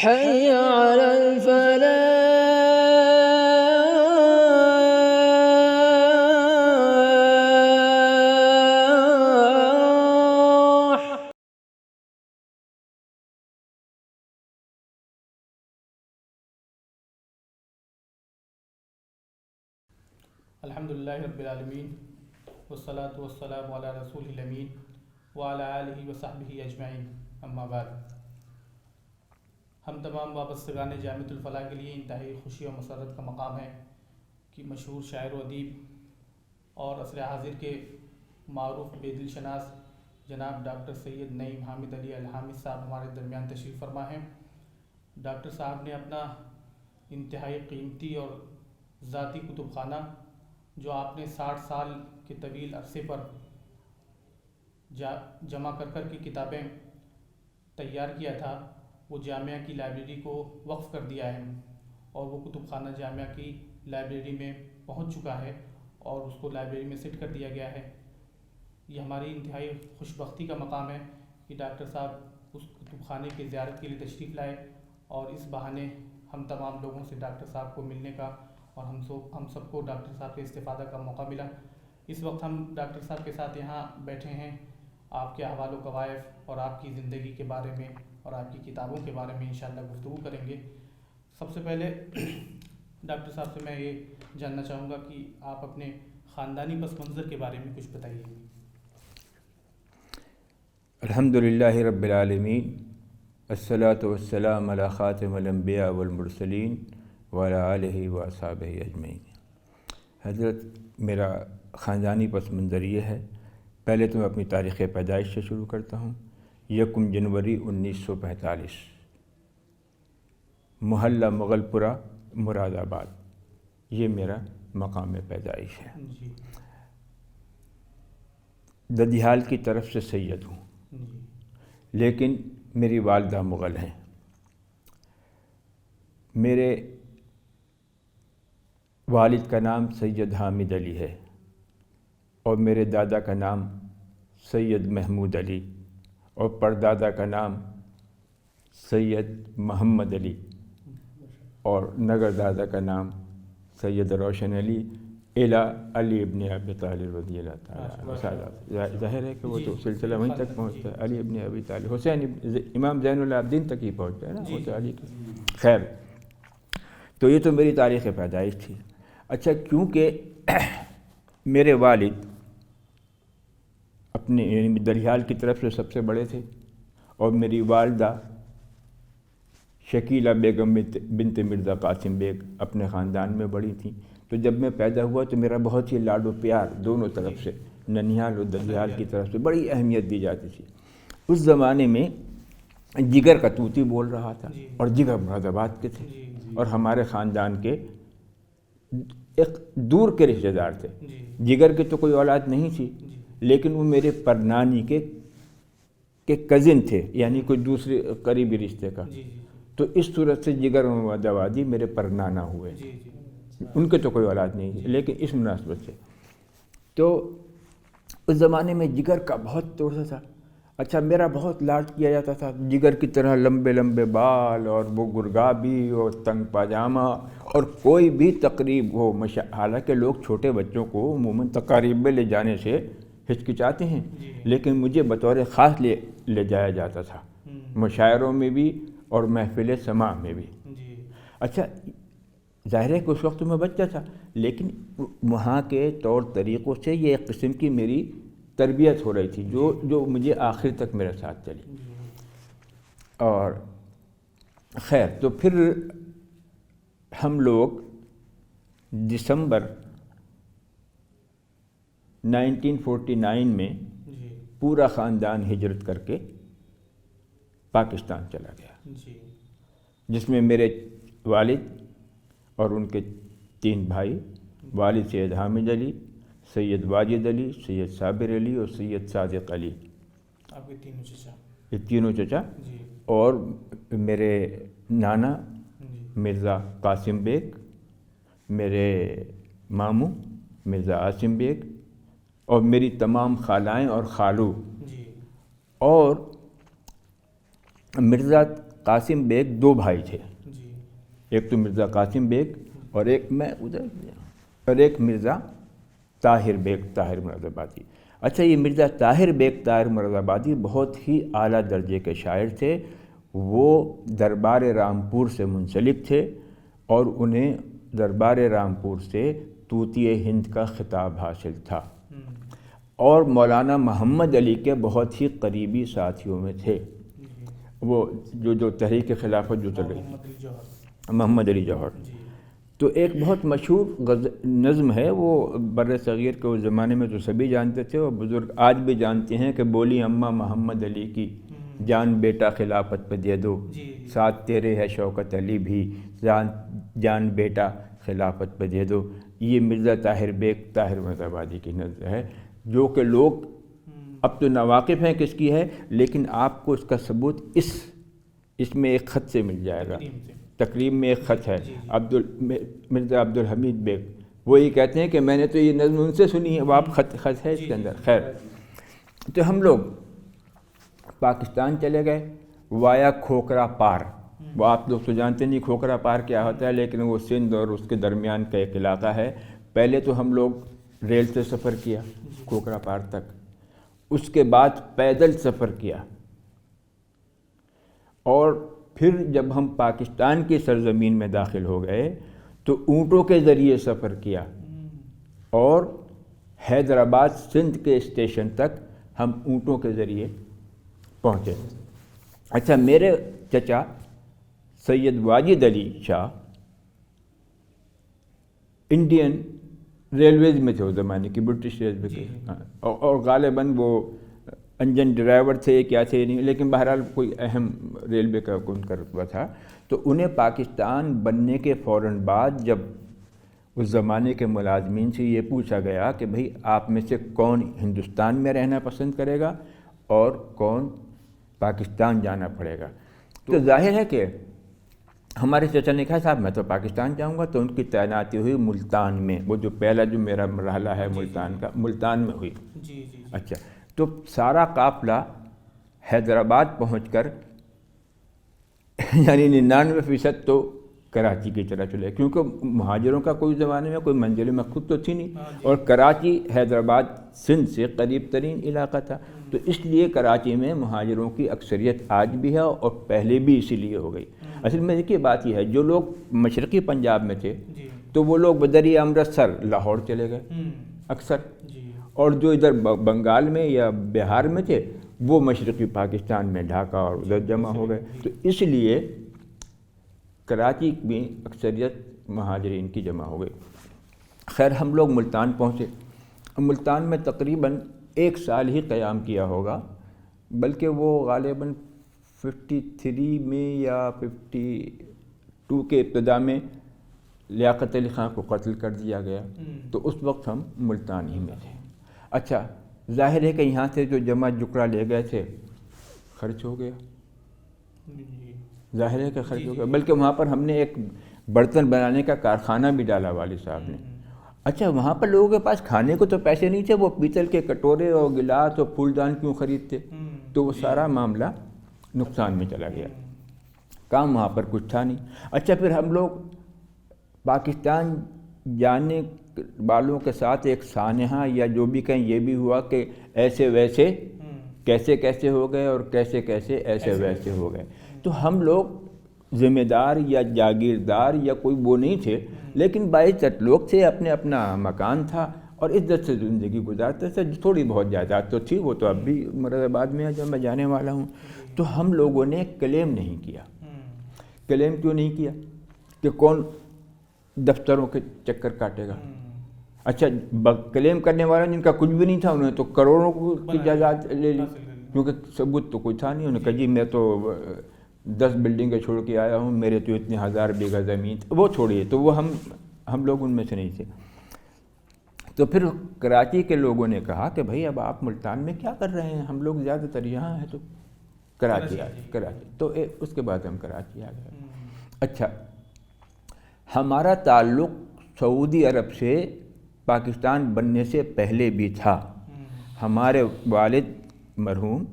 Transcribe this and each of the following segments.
حي على الفلاح. الحمدللہ رب العالمین والصلاة والسلام علی رسول الامین وعلی آلہ وصحبہ اجمعین، اما بعد۔ ہم تمام وابستگان جامعۃ الفلاح کے لیے انتہائی خوشی اور مسرت کا مقام ہے کہ مشہور شاعر و ادیب اور عصر حاضر کے معروف بے دل شناس جناب ڈاکٹر سید نعیم حامد علی الحامد صاحب ہمارے درمیان تشریف فرما ہیں۔ ڈاکٹر صاحب نے اپنا انتہائی قیمتی اور ذاتی کتب خانہ، جو آپ نے 60 سال کے طویل عرصے پر جمع کر کے کتابیں تیار کیا تھا، وہ جامعہ کی لائبریری کو وقف کر دیا ہے، اور وہ کتب خانہ جامعہ کی لائبریری میں پہنچ چکا ہے اور اس کو لائبریری میں سیٹ کر دیا گیا ہے۔ یہ ہماری انتہائی خوش بختی کا مقام ہے کہ ڈاکٹر صاحب اس کتب خانے کی زیارت کے لیے تشریف لائے، اور اس بہانے ہم تمام لوگوں سے ڈاکٹر صاحب کو ملنے کا اور ہم سب کو ڈاکٹر صاحب کے استفادہ کا موقع ملا۔ اس وقت ہم ڈاکٹر صاحب کے ساتھ یہاں بیٹھے ہیں، آپ کے احوال و کوائف اور آپ کی زندگی کے بارے میں اور آپ کی کتابوں کے بارے میں انشاءاللہ گفتگو کریں گے۔ سب سے پہلے ڈاکٹر صاحب سے میں یہ جاننا چاہوں گا کہ آپ اپنے خاندانی پس منظر کے بارے میں کچھ بتائیے۔ الحمدللہ رب العالمین، الصلاۃ والسلام علی خاتم الانبیاء والمرسلین وعلی آلہ واصحابہ اجمعین۔ حضرت، میرا خاندانی پس منظر یہ ہے۔ پہلے تو میں اپنی تاریخ پیدائش سے شروع کرتا ہوں۔ 1 جنوری 1945، محلہ مغل پورہ، مراد آباد، یہ میرا مقام پیدائش ہے۔ ددیال کی طرف سے سید ہوں، لیکن میری والدہ مغل ہیں۔ میرے والد کا نام سید حامد علی ہے، اور میرے دادا کا نام سید محمود علی، اور پردادا کا نام سید محمد علی، اور نگر دادا کا نام سید روشن علی الی علی ابن ابی طالب رضی اللہ تعالیٰ۔ ظاہر ہے کہ وہ تو سلسلہ وہیں تک پہنچتا ہے، علی ابن ابی طالب، حسین امام زین العابدین تک ہی پہنچتا ہے نا، حسین علی کی۔ خیر، تو یہ تو میری تاریخ پیدائش تھی۔ اچھا، کیونکہ میرے والد اپنے یعنی دلیال کی طرف سے سب سے بڑے تھے، اور میری والدہ شکیلہ بیگم بنت مرزا قاسم بیگ اپنے خاندان میں بڑی تھیں، تو جب میں پیدا ہوا تو میرا بہت ہی لاڈ و پیار دونوں طرف سے، ننیال اور دلیال کی طرف سے بڑی اہمیت دی جاتی تھی۔ اس زمانے میں جگر کا طوطی بول رہا تھا، اور جگر مراد آباد کے تھے، اور ہمارے خاندان کے ایک دور کے رشتہ دار تھے۔ جگر کے تو کوئی اولاد نہیں تھی، لیکن وہ میرے پرنانی کے کزن تھے، یعنی کوئی دوسرے قریبی رشتے کا۔ تو اس صورت سے جگر مراد آبادی میرے پرنانا ہوئے، ان کے تو کوئی اولاد نہیں تھی، لیکن اس مناسبت سے۔ تو اس زمانے میں جگر کا بہت توڑا تھا۔ اچھا، میرا بہت لاڈ کیا جاتا تھا، جگر کی طرح لمبے لمبے بال، اور وہ گرگابی اور تنگ پاجامہ، اور کوئی بھی تقریب ہو، حالانکہ لوگ چھوٹے بچوں کو عموماً تقاریب میں لے جانے سے ہچکچاتے ہیں، لیکن مجھے بطور خاص لے جایا جاتا تھا، مشاعروں میں بھی اور محفل سماع میں بھی۔ اچھا، ظاہر ہے کہ اس وقت میں بچہ تھا، لیکن وہاں کے طور طریقوں سے یہ ایک قسم کی میری تربیت ہو رہی تھی، جو مجھے آخر تک میرے ساتھ چلی۔ اور خیر، تو پھر ہم لوگ دسمبر 1949 میں پورا خاندان ہجرت کر کے پاکستان چلا گیا، جس میں میرے والد اور ان کے 3 بھائی، والد سید حامد علی، سید واجد علی، سید صابر علی اور سید صادق علی، آپ کے تینوں چچا، یہ تینوں چچا، اور میرے نانا مرزا قاسم بیگ، میرے ماموں مرزا عاصم بیگ، اور میری تمام خالائیں اور خالو، اور مرزا قاسم بیگ 2 بھائی تھے، جی ایک تو مرزا قاسم بیگ اور ایک ایک مرزا طاہر بیگ طاہر مراد آبادی۔ اچھا، یہ مرزا طاہر بیگ طاہر مراد آبادی بہت ہی اعلیٰ درجے کے شاعر تھے، وہ دربار رامپور سے منسلک تھے اور انہیں دربار رامپور سے طوطی ہند کا خطاب حاصل تھا، اور مولانا محمد علی کے بہت ہی قریبی ساتھیوں میں تھے، وہ جو تحریک خلافت جو چل رہی، محمد علی جوہر۔ تو ایک بہت مشہور نظم ہے، وہ بر صغیر کے اس زمانے میں تو سبھی جانتے تھے اور بزرگ آج بھی جانتے ہیں کہ بولی اماں محمد علی کی جان بیٹا خلافت پہ دے دو، ساتھ تیرے ہے شوکت علی بھی، جان بیٹا خلافت پہ دے دو۔ یہ مرزا طاہر بیگ طاہر مراد آبادی کی نظم ہے، جو کہ لوگ اب تو ناواقف ہیں کس کی ہے، لیکن آپ کو اس کا ثبوت اس میں ایک خط سے مل جائے گا، تقریب میں ایک خط ہے مرزا عبدالحمید بیگ، وہ یہ کہتے ہیں کہ میں نے تو یہ نظم ان سے سنی ہے، وہ آپ خط ہے اس کے اندر۔ خیر، تو ہم لوگ پاکستان چلے گئے وایا کھوکرا پار، وہ آپ لوگ تو جانتے نہیں کھوکرا پار کیا ہوتا ہے، لیکن وہ سندھ اور اس کے درمیان کا ایک علاقہ ہے۔ پہلے تو ہم لوگ ریل سے سفر کیا کھوکرا پار تک، اس کے بعد پیدل سفر کیا، اور پھر جب ہم پاکستان کی سرزمین میں داخل ہو گئے تو اونٹوں کے ذریعے سفر کیا، اور حیدرآباد سندھ کے اسٹیشن تک ہم اونٹوں کے ذریعے پہنچے۔ اچھا، میرے چچا سید واجد علی شاہ انڈین ریلویز میں تھے اس زمانے کی، برٹش ریلوے کے، اور غالباً وہ انجن ڈرائیور تھے کیا تھے نہیں، لیکن بہرحال کوئی اہم ریلوے کا ان کا رتبہ تھا۔ تو انہیں پاکستان بننے کے فوراً بعد جب اس زمانے کے ملازمین سے یہ پوچھا گیا کہ بھئی آپ میں سے کون ہندوستان میں رہنا پسند کرے گا اور کون پاکستان جانا پڑے گا، تو ظاہر ہے کہ ہمارے چچا نے کہا صاحب میں تو پاکستان جاؤں گا، تو ان کی تعیناتی ہوئی ملتان میں، وہ جو پہلا جو میرا مرحلہ ہے ملتان کا، ملتان میں ہوئی۔ اچھا، تو سارا قافلہ حیدرآباد پہنچ کر یعنی 99% تو کراچی کی طرف چلے، کیونکہ مہاجروں کا کوئی زمانے میں کوئی منزل مقصود تو تھی نہیں، اور کراچی حیدرآباد سندھ سے قریب ترین علاقہ تھا، تو اس لیے کراچی میں مہاجروں کی اکثریت آج بھی ہے اور پہلے بھی اسی لیے ہو گئی۔ اصل میں دیکھیے بات یہ ہے، جو لوگ مشرقی پنجاب میں تھے تو وہ لوگ بدریہ امرتسر لاہور چلے گئے اکثر، اور جو ادھر بنگال میں یا بہار میں تھے وہ مشرقی پاکستان میں ڈھاکہ اور ادھر جمع ہو گئے، تو اس لیے کراچی میں اکثریت مہاجرین کی جمع ہو گئی۔ خیر، ہم لوگ ملتان پہنچے، ملتان میں تقریباً 1 سال ہی قیام کیا ہوگا، بلکہ وہ غالباً 53 میں یا 52 کے ابتدا میں لیاقت علی خان کو قتل کر دیا گیا، تو اس وقت ہم ملتان ہی میں تھے۔ اچھا، ظاہر ہے کہ یہاں سے جو جمع جکڑا لے گئے تھے خرچ ہو گیا، ظاہر ہے کہ خرچ ہو گیا، بلکہ وہاں پر ہم نے ایک برتن بنانے کا کارخانہ بھی ڈالا والد صاحب نے۔ اچھا، وہاں پر لوگوں کے پاس کھانے کو تو پیسے نہیں تھے، وہ پیتل کے کٹورے اور گلاس اور پھولدان کیوں خریدتے، تو وہ سارا معاملہ نقصان میں چلا گیا، کام وہاں پر کچھ تھا نہیں۔ اچھا، پھر ہم لوگ پاکستان جانے والوں کے ساتھ ایک سانحہ یا جو بھی کہیں یہ بھی ہوا کہ ایسے ویسے کیسے کیسے ہو گئے اور کیسے کیسے ایسے ویسے ہو گئے، تو ہم لوگ ذمہ دار یا جاگیردار یا کوئی وہ نہیں تھے، لیکن باعزت لوگ تھے، اپنے اپنا مکان تھا اور عزت سے زندگی گزارتے تھے، تھوڑی بہت جائیداد تو تھی، وہ تو اب بھی مراد آباد میں ہے جب میں جانے والا ہوں۔ تو ہم لوگوں نے کلیم نہیں کیا۔ کلیم کیوں نہیں کیا؟ کہ کون دفتروں کے چکر کاٹے گا۔ اچھا، کلیم کرنے والے جن کا کچھ بھی نہیں تھا انہوں نے تو کروڑوں کی جائیداد لے لی، کیونکہ ثبوت تو کوئی تھا نہیں، انہوں نے کہا جی میں تو 10 بلڈنگیں چھوڑ کے آیا ہوں، میرے تو اتنے 1000 بیگھہ زمین، وہ چھوڑیے، تو وہ ہم لوگ ان میں سے نہیں تھے۔ تو پھر کراچی کے لوگوں نے کہا کہ بھائی اب آپ ملتان میں کیا کر رہے ہیں، ہم لوگ زیادہ تر یہاں ہیں، تو کراچی آ گئے، کراچی، تو اس کے بعد ہم کراچی آ گئے۔ اچھا، ہمارا تعلق سعودی عرب سے پاکستان بننے سے پہلے بھی تھا۔ ہمارے والد مرحوم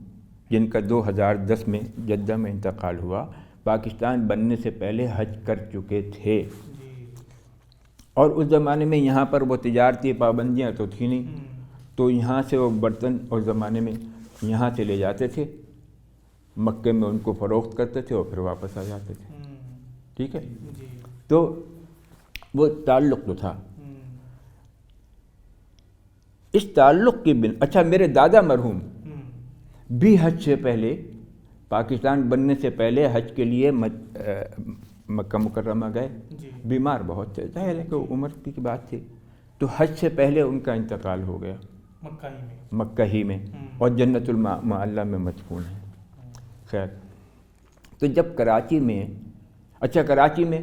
جن کا 2010 میں جدہ میں انتقال ہوا، پاکستان بننے سے پہلے حج کر چکے تھے، جی اور اس زمانے میں یہاں پر وہ تجارتی پابندیاں تو تھی نہیں، تو یہاں سے وہ برتن اس زمانے میں یہاں سے لے جاتے تھے، مکے میں ان کو فروخت کرتے تھے اور پھر واپس آ جاتے تھے، ٹھیک ہے۔ جی تو وہ تعلق تو تھا، اس تعلق کی بن اچھا میرے دادا مرحوم بھی حج سے پہلے، پاکستان بننے سے پہلے حج کے لیے مکہ مکرمہ گئے، جی بیمار بہت تھے، ظاہر ہے کہ عمر کی بات تھی، تو حج سے پہلے ان کا انتقال ہو گیا مکہ ہی میں، مکہ ہی میں، اور جنت المعلیٰ میں مدفون ہے۔ خیر، تو جب کراچی میں، اچھا کراچی میں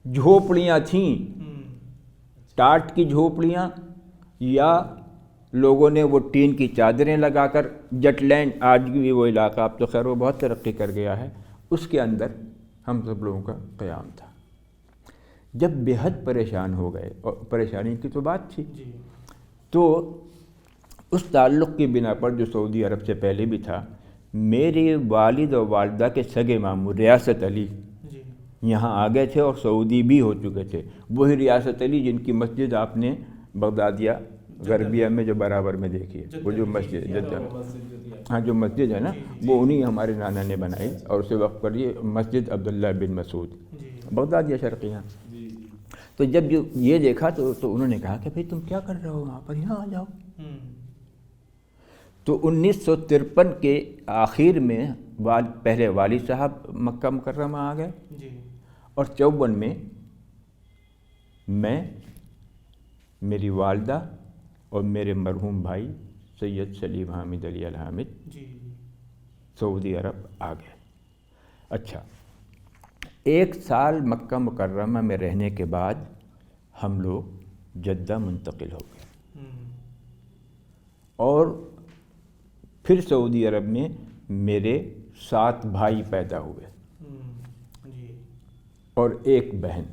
جھوپڑیاں تھیں، ٹاٹ کی جھوپڑیاں، یا لوگوں نے وہ ٹین کی چادریں لگا کر، جٹ لینڈ آج بھی وہ علاقہ، اب تو خیر وہ بہت ترقی کر گیا ہے، اس کے اندر ہم سب لوگوں کا قیام تھا۔ جب بے حد پریشان ہو گئے، اور پریشانی کی تو بات تھی، جی تو اس تعلق کی بنا پر جو سعودی عرب سے پہلے بھی تھا، میرے والد اور والدہ کے سگے ماموں ریاست علی جی یہاں آ گئے تھے اور سعودی بھی ہو چکے تھے، وہی ریاست علی جن کی مسجد آپ نے بغدادیہ غربیہ میں جو برابر میں دیکھی ہے، وہ جو مسجد جدہ، ہاں جو مسجد ہے نا، وہ انہی ہمارے نانا نے بنائی، اور اسے وقف پر یہ مسجد عبداللہ بن مسعود بغدادیہ شرقیہ۔ تو جب یہ دیکھا تو انہوں نے کہا کہ بھئی تم کیا کر رہے ہو وہاں پر، یہاں آ جاؤ۔ تو 1953 کے آخر میں پہلے والد صاحب مکہ مکرمہ آ گئے، اور 54 میں میں، میری والدہ اور میرے مرحوم بھائی سید سلیم حامد علی الحامد سعودی عرب آ گئے۔ اچھا، 1 سال مکہ مکرمہ میں رہنے کے بعد ہم لوگ جدہ منتقل ہو گئے، اور پھر سعودی عرب میں میرے 7 بھائی پیدا ہوئے اور 1 بہن،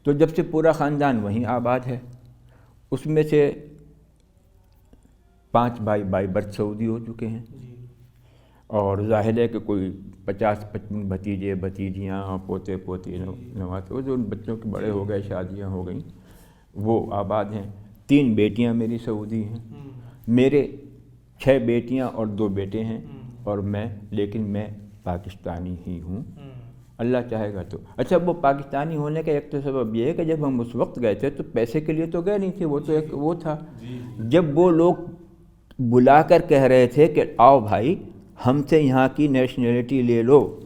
تو جب سے پورا خاندان وہیں آباد ہے، اس میں سے 5 بھائی بائی برتھ سعودی ہو چکے ہیں، اور ظاہر ہے کہ کوئی 50-55 بھتیجے بھتیجیاں، پوتے پوتی نوات، وہ جو بچوں کے بڑے ہو گئے، شادیاں ہو گئیں، وہ آباد ہیں۔ 3 بیٹیاں میری سعودی ہیں، میرے 6 بیٹیاں اور 2 بیٹے ہیں، اور لیکن میں پاکستانی ہی ہوں، اللہ چاہے گا تو۔ اچھا، وہ پاکستانی ہونے کا ایک تو سبب یہ ہے کہ جب ہم اس وقت گئے تھے تو پیسے کے لیے تو گئے نہیں تھے، وہ تو ایک وہ تھا، جب وہ لوگ بلا کر کہہ رہے تھے کہ آؤ بھائی ہم سے یہاں کی نیشنلٹی لے لو،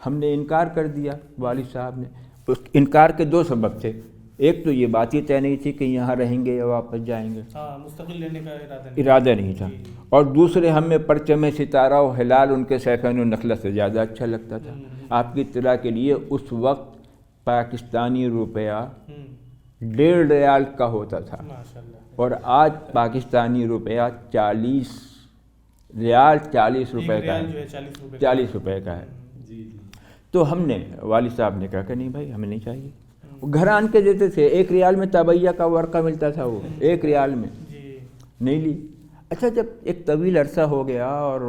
ہم نے انکار کر دیا، والد صاحب نے۔ اس انکار کے 2 سبب تھے، ایک تو یہ بات ہی طے نہیں تھی کہ یہاں رہیں گے یا واپس جائیں گے، مستقل لینے کا ارادہ نہیں تھا، اور دوسرے ہمیں پرچم ستارہ و ہلال ان کے سیفین و نخلہ سے زیادہ اچھا لگتا تھا۔ آپ کی اطلاع کے لیے اس وقت پاکستانی روپیہ 1.5 ریال کا ہوتا تھا، اور آج پاکستانی روپیہ 40 ریال 40 روپے کا ہے، 40 روپے کا ہے۔ تو ہم نے، والد صاحب نے کہا کہ نہیں بھائی ہمیں نہیں چاہیے، وہ گھر آن کے دیتے تھے، 1 ریال میں تبیہ کا ورقہ ملتا تھا، وہ 1 ریال میں نہیں لی۔ اچھا، جب ایک طویل عرصہ ہو گیا اور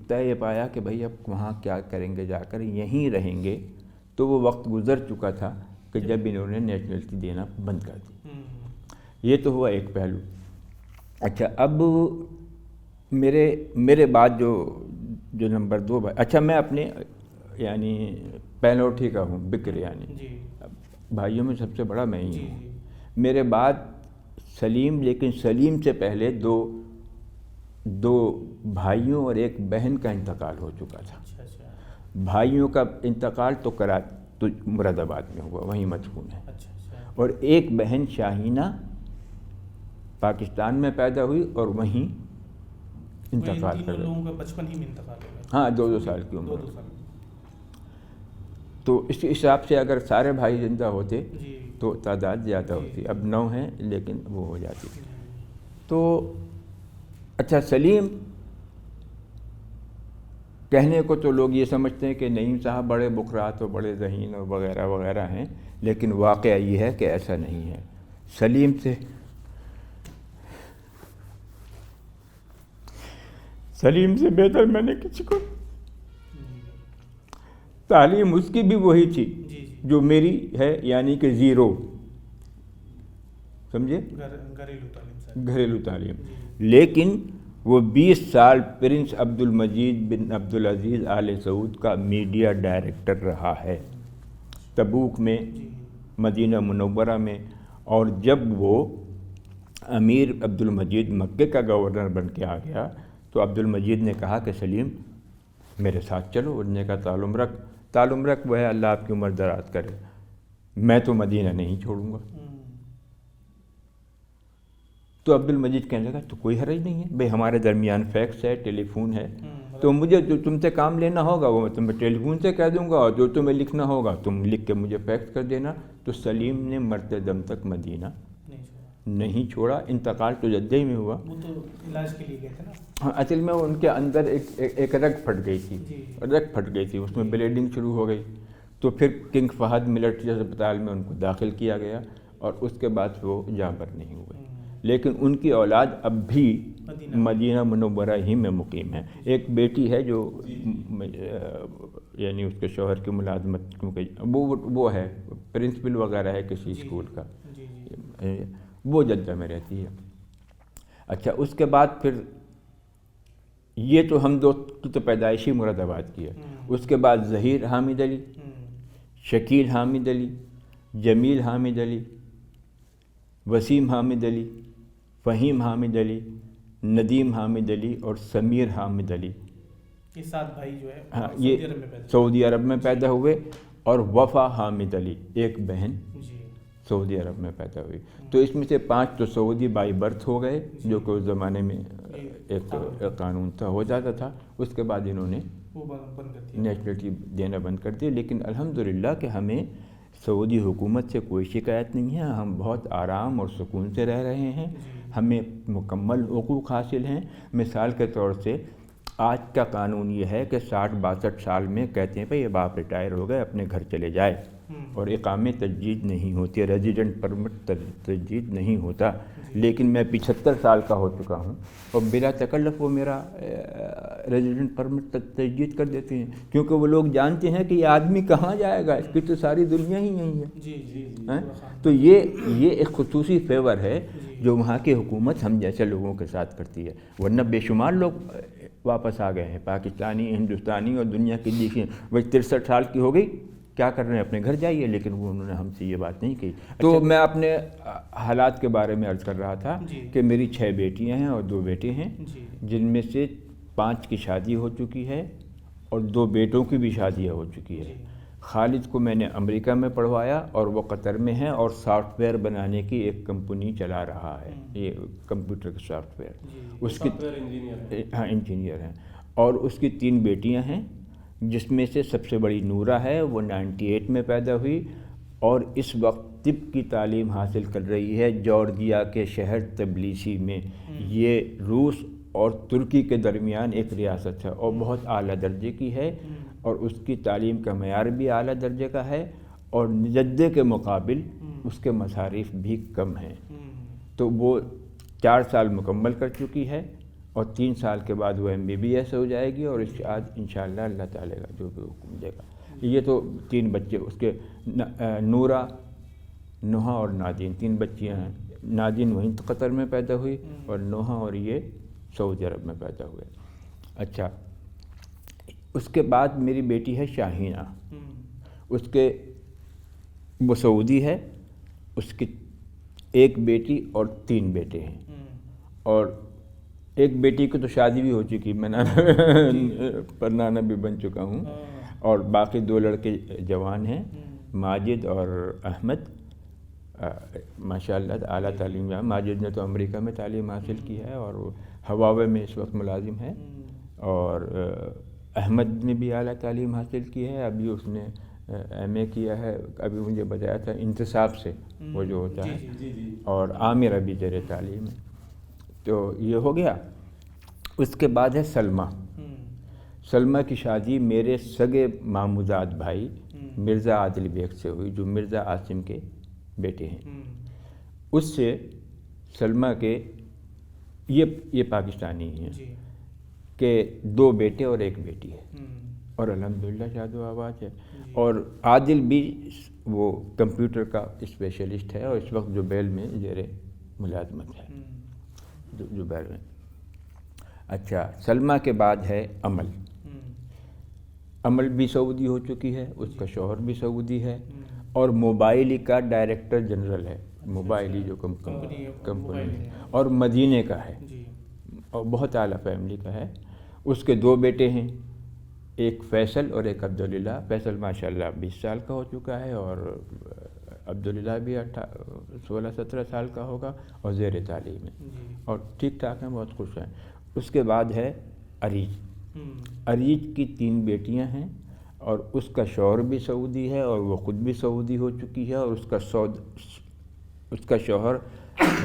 طے پایا کہ بھئی اب وہاں کیا کریں گے، جا کر یہیں رہیں گے، تو وہ وقت گزر چکا تھا کہ جب انہوں نے نیشنلٹی دینا بند کر دی۔ یہ تو ہوا ایک پہلو۔ اچھا، اب میرے بعد جو نمبر 2 بھائی، اچھا میں اپنے یعنی پہلوٹھی کا ہوں، بکر، یعنی بھائیوں میں سب سے بڑا میں ہی ہوں۔ میرے بعد سلیم، لیکن سلیم سے پہلے 2 بھائیوں اور 1 بہن کا انتقال ہو چکا تھا۔ بھائیوں کا انتقال تو مراد آباد میں ہوا، وہیں مدفون ہے، اور 1 بہن شاہینہ پاکستان میں پیدا ہوئی اور وہیں انتقال کر گئی، بچپن ہی میں انتقال ہو گیا، ہاں 2 سال کی عمر۔ تو اس حساب سے اگر سارے بھائی زندہ ہوتے تو تعداد زیادہ ہوتی، اب 9 ہیں لیکن وہ ہو جاتی۔ تو اچھا، سلیم کہنے کو تو لوگ یہ سمجھتے ہیں کہ نعیم صاحب بڑے بکرات اور بڑے ذہین اور وغیرہ وغیرہ ہیں، لیکن واقعہ یہ ہے کہ ایسا نہیں ہے۔ سلیم سے بہتر میں نے کسی کو تعلیم اس کی بھی وہی تھی جی جی جو میری ہے، یعنی کہ زیرو، سمجھے، گھریلو تعلیم سے. گھریلو تعلیم. جی لیکن وہ 20 سال پرنس عبد المجید بن عبد العزیز آل سعود کا میڈیا ڈائریکٹر رہا ہے، تبوک میں، جی مدینہ منورہ میں. اور جب وہ امیر عبد المجید مکے کا گورنر بن کے آ گیا تو عبد المجید نے کہا کہ سلیم میرے ساتھ چلو. انہوں نے کہا تعلم رکھ وہ ہے، اللہ آپ کی عمر دراز کرے، میں تو مدینہ نہیں چھوڑوں گا. تو عبد المجید کہنے لگا تو کوئی حرج نہیں ہے بھائی، ہمارے درمیان فیکس ہے، ٹیلی فون ہے، تو مجھے جو تم سے کام لینا ہوگا وہ میں تمہیں ٹیلی فون سے کہہ دوں گا، اور جو تمہیں لکھنا ہوگا تم لکھ کے مجھے فیکس کر دینا. تو سلیم نے مرتے دم تک مدینہ نہیں چھوڑا. انتقال تو جدہ ہی میں ہوا. وہ تو علاج کے لیے گئے تھے نا. ہاں، اصل میں ان کے اندر ایک رگ پھٹ گئی تھی، رگ پھٹ گئی تھی، اس میں بلیڈنگ شروع ہو گئی. تو پھر کنگ فہد ملٹری اسپتال میں ان کو داخل کیا گیا، اور اس کے بعد وہ جاں بر نہیں ہوئے. لیکن ان کی اولاد اب بھی مدینہ منورہ ہی میں مقیم ہے. ایک بیٹی ہے جو یعنی اس کے شوہر کی ملازمت، کیونکہ وہ ہے پرنسپل وغیرہ ہے کسی اسکول کا، وہ جدہ میں رہتی ہے. اچھا، اس کے بعد پھر یہ تو ہم دو کی تو پیدائشی مراد آباد کی ہے. اس کے بعد ظہیر حامد علی، شکیل حامد علی، جمیل حامد علی، وسیم حامد علی، فہیم حامد علی، ندیم حامد علی اور سمیر حامد علی. یہ 7 بھائی جو ہے ہاں، یہ سعودی عرب میں پیدا ہوئے. اور وفا حامد علی ایک بہن سعودی عرب میں پیدا ہوئی. تو اس میں سے 5 تو سعودی بائی برتھ ہو گئے، جو کہ اس زمانے میں ایک قانون تھا، ہو جاتا تھا. اس کے بعد انہوں نے نیشنلٹی دینا بند کر دیا. لیکن الحمدللہ کہ ہمیں سعودی حکومت سے کوئی شکایت نہیں ہے، ہم بہت آرام اور سکون سے رہ رہے ہیں، ہمیں مکمل حقوق حاصل ہیں. مثال کے طور سے آج کا قانون یہ ہے کہ 60-62 سال میں کہتے ہیں بھائی اب آپ ریٹائر ہو گئے، اپنے گھر چلے جائے، اور اقامے تجدید نہیں ہوتی، ریزیڈنٹ پرمٹ تجدید نہیں ہوتا. لیکن میں 75 سال کا ہو چکا ہوں اور بلا تکلف وہ میرا ریزیڈنٹ پرمٹ تجدید کر دیتے ہیں، کیونکہ وہ لوگ جانتے ہیں کہ یہ آدمی کہاں جائے گا، اس کی تو ساری دنیا ہی یہیں ہے. تو یہ ایک خصوصی فیور ہے جو وہاں کی حکومت ہم جیسے لوگوں کے ساتھ کرتی ہے. ورنہ بے شمار لوگ واپس آ گئے ہیں، پاکستانی، ہندوستانی اور دنیا کی دیکھیں. وہ 63 سال کی ہو گئی، کیا کر رہے ہیں، اپنے گھر جائیے. لیکن وہ انہوں نے ہم سے یہ بات نہیں کہی. تو میں اپنے حالات کے بارے میں عرض کر رہا تھا کہ میری 6 بیٹیاں ہیں اور 2 بیٹے ہیں، جن میں سے 5 کی شادی ہو چکی ہے اور 2 بیٹوں کی بھی شادیاں ہو چکی ہے. خالد کو میں نے امریکہ میں پڑھوایا اور وہ قطر میں ہے، اور سافٹ ویئر بنانے کی ایک کمپنی چلا رہا ہے، یہ کمپیوٹر کا سافٹ ویئر، اس کی ہاں انجینئر ہیں. اور اس کی 3 بیٹیاں ہیں، جس میں سے سب سے بڑی نورہ ہے، وہ 98 میں پیدا ہوئی اور اس وقت طب کی تعلیم حاصل کر رہی ہے جارجیا کے شہر تبلیسی میں. یہ روس اور ترکی کے درمیان ایک ریاست ہے اور بہت اعلیٰ درجے کی ہے، اور اس کی تعلیم کا معیار بھی اعلیٰ درجے کا ہے، اور جدہ کے مقابل اس کے مصارف بھی کم ہیں. تو وہ 4 سال مکمل کر چکی ہے اور 3 سال کے بعد وہ MBBS ہو جائے گی، اور انشاءاللہ اللہ تعالیٰ کا جو بھی حکم دے گا. یہ تو 3 بچے اس کے، نورہ، نوحہ اور نادین، 3 بچیاں ہیں. نادین وہیں قطر میں پیدا ہوئی اور نوحہ اور یہ سعودی عرب میں پیدا ہوئے. اچھا، اس کے بعد میری بیٹی ہے شاہینہ. اس کے وہ سعودی ہے، اس کی 1 بیٹی اور 3 بیٹے ہیں. اور ایک بیٹی کی تو شادی بھی ہو چکی، میں پر نانا بھی بن چکا ہوں. اور باقی 2 لڑکے جوان ہیں، ماجد اور احمد، ماشاءاللہ اعلیٰ تعلیم. ماجد نے تو امریکہ میں تعلیم حاصل کی ہے اور ہواوے میں اس وقت ملازم ہے، اور احمد نے بھی اعلیٰ تعلیم حاصل کی ہے. ابھی اس نے MA کیا ہے، ابھی مجھے بتایا تھا انتصاب سے، وہ جو ہوتا ہے. اور عامر ابھی زیر تعلیم ہے. تو یہ ہو گیا. اس کے بعد ہے سلمیٰ. سلمیٰ کی شادی میرے سگے ماموزاد بھائی مرزا عادل بیگ سے ہوئی، جو مرزا عاصم کے بیٹے ہیں. اس سے سلمیٰ کے یہ پاکستانی ہیں کہ 2 بیٹے اور 1 بیٹی ہے. اور الحمدللہ شاد و آباد ہے. اور عادل بھی وہ کمپیوٹر کا اسپیشلسٹ ہے اور اس وقت زبیل میں زیر ملازمت ہے. زبیل میں. اچھا، سلمہ کے بعد ہے امل. امل بھی سعودی ہو چکی ہے، اس کا شوہر بھی سعودی ہے اور موبائل کا ڈائریکٹر جنرل ہے. موبائل جو کمپنی ہے اور مدینے کا ہے اور بہت اعلیٰ فیملی کا ہے. اس کے 2 بیٹے ہیں، ایک فیصل اور ایک عبداللہ. فیصل ماشاءاللہ 20 سال کا ہو چکا ہے اور عبداللہ بھی 16-17 سال کا ہوگا اور زیر تعلیم ہے اور ٹھیک ٹھاک ہیں، بہت خوش ہیں. اس کے بعد ہے عریج. عریج کی 3 بیٹیاں ہیں اور اس کا شوہر بھی سعودی ہے اور وہ خود بھی سعودی ہو چکی ہے اور اس کا شوہر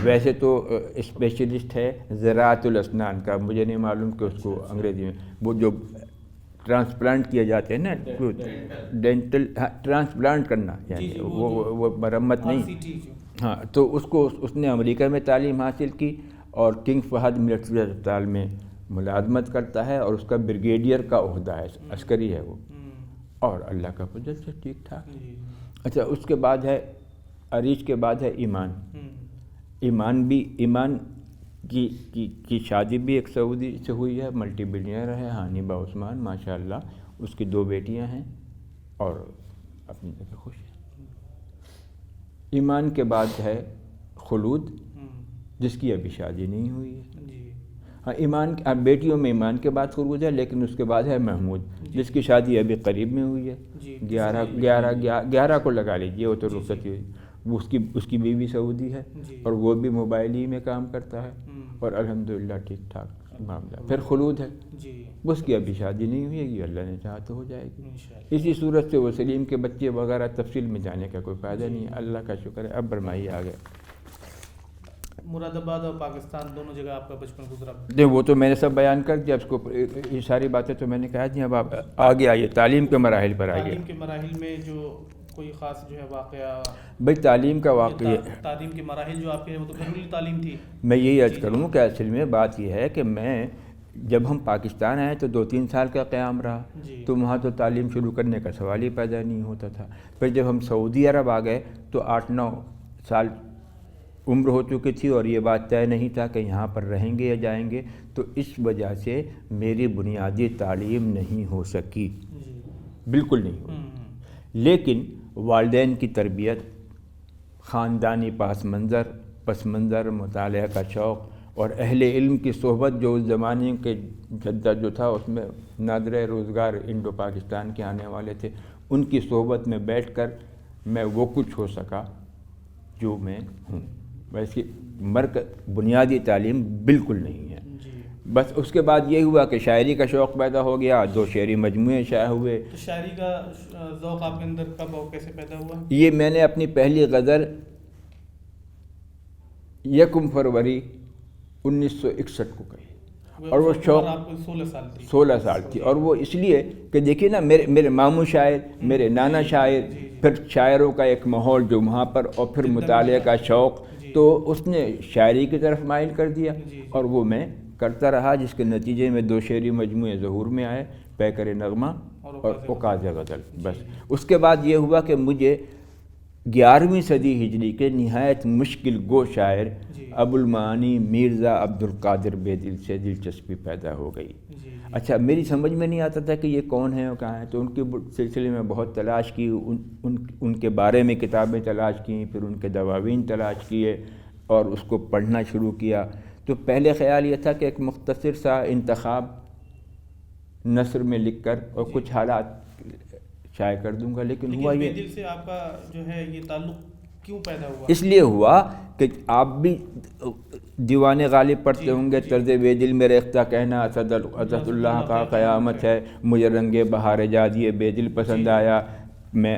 ویسے تو اسپیشلسٹ ہے زراعت الاسنان کا. مجھے نہیں معلوم کہ اس کو انگریزی میں وہ جو ٹرانسپلانٹ کیے جاتے ہیں نا، ڈینٹل ٹرانسپلانٹ کرنا، یعنی وہ مرمت نہیں. ہاں، تو اس نے امریکہ میں تعلیم حاصل کی اور کنگ فہد ملٹری اسپتال میں ملازمت کرتا ہے اور اس کا بریگیڈیئر کا عہدہ ہے، عسکری ہے وہ، اور اللہ کا فضل سے ٹھیک ٹھاک. اچھا، اس کے بعد ہے عریج کے بعد ہے ایمان. ایمان کی شادی بھی ایک سعودی سے ہوئی ہے، ملٹی بلینئر ہے، حانبہ عثمان ماشاءاللہ. اس کی 2 بیٹیاں ہیں اور اپنی جگہ خوش ہیں. ایمان کے بعد ہے خلود، جس کی ابھی شادی نہیں ہوئی ہے. ہاں، بیٹیوں میں ایمان کے بعد خلود ہے، لیکن اس کے بعد ہے محمود، جس کی شادی ابھی قریب میں ہوئی ہے. 11 کو لگا لیجیے، وہ تو رخصتی ہوئی. اس کی بیوی سعودی ہے اور وہ بھی موبائل ہی میں کام کرتا ہے اور الحمدللہ ٹھیک ٹھاک معاملہ. پھر خلود ہے، اس کی ابھی شادی نہیں ہوئی ہے، اللہ نے چاہا تو ہو جائے گی. اسی صورت سے وہ سلیم کے بچے وغیرہ تفصیل میں جانے کا کوئی فائدہ نہیں ہے. اللہ کا شکر ہے. اب برمائی آ گئے. مراد آباد اور پاکستان دونوں جگہ آپ کا بچپن گزرا؟ نہیں، وہ تو میں نے سب بیان کر دیا. اس کو یہ ساری باتیں تو میں نے کہا دی. اب آپ آگے آئیے، تعلیم کے مراحل پر آئیے. تعلیم کے مراحل میں جو کوئی خاص جو ہے واقعہ؟ بھائی تعلیم کا واقعہ، تعلیم کے مراحل جو آپ کے وہ تو گھریلو تعلیم تھی. میں یہی عرض کروں کہ اصل میں بات یہ ہے کہ میں جب ہم پاکستان آئے تو 2-3 سال کا قیام رہا، تو وہاں تو تعلیم شروع کرنے کا سوال ہی پیدا نہیں ہوتا تھا. پھر جب ہم سعودی عرب آ گئے تو 8-9 سال عمر ہو چکی تھی اور یہ بات طے نہیں تھا کہ یہاں پر رہیں گے یا جائیں گے. تو اس وجہ سے میری بنیادی تعلیم نہیں ہو سکی، بالکل نہیں ہوئی. لیکن والدین کی تربیت، خاندانی پس منظر، مطالعہ کا شوق اور اہل علم کی صحبت، جو اس زمانے کے جدہ جو تھا اس میں نادرہ روزگار انڈو پاکستان کے آنے والے تھے، ان کی صحبت میں بیٹھ کر میں وہ کچھ ہو سکا جو میں ہوں. ویسے بنیادی تعلیم بالکل نہیں ہے. بس اس کے بعد یہ ہوا کہ شاعری کا شوق پیدا ہو گیا، 2 شعری مجموعے شائع ہوئے. تو شاعری کا ذوق آپ کے اندر کب اور کیسے پیدا ہوا؟ یہ میں نے اپنی پہلی غزل 1 فروری 1961 کو کہی اور وہ شوق 16 سال تھی. اور وہ اس لیے کہ دیکھیے نا، میرے ماموں شاعر، میرے نانا شاعر، پھر شاعروں کا ایک ماحول جو وہاں پر، اور پھر مطالعے کا شوق، تو اس نے شاعری کی طرف مائل کر دیا اور وہ میں کرتا رہا، جس کے نتیجے میں 2 شعری مجموعے ظہور میں آئے، پیکر نغمہ اور اوقاز غزل. بس اس کے بعد یہ ہوا کہ مجھے 11ویں صدی ہجری کے نہایت مشکل گو شاعر ابو المعانی مرزا عبد القادر بیدل سے دلچسپی پیدا ہو گئی. اچھا، میری سمجھ میں نہیں آتا تھا کہ یہ کون ہیں اور کہاں ہیں، تو ان کے سلسلے میں بہت تلاش کی، ان کے بارے میں کتابیں تلاش کیں، پھر ان کے دواوین تلاش کیے اور اس کو پڑھنا شروع کیا. تو پہلے خیال یہ تھا کہ ایک مختصر سا انتخاب نثر میں لکھ کر اور کچھ حالات شائع کر دوں گا، لیکن ہوا یہ. بیدل سے آپ کا جو ہے یہ تعلق کیوں پیدا ہوا؟ اس لیے ہوا کہ آپ بھی دیوان غالب پڑھتے ہوں گے. طرز بیدل میں ریختہ کہنا اسد اللہ کا قیامت ہے، مجھے رنگ بہار جادی بیدل پسند آیا، میں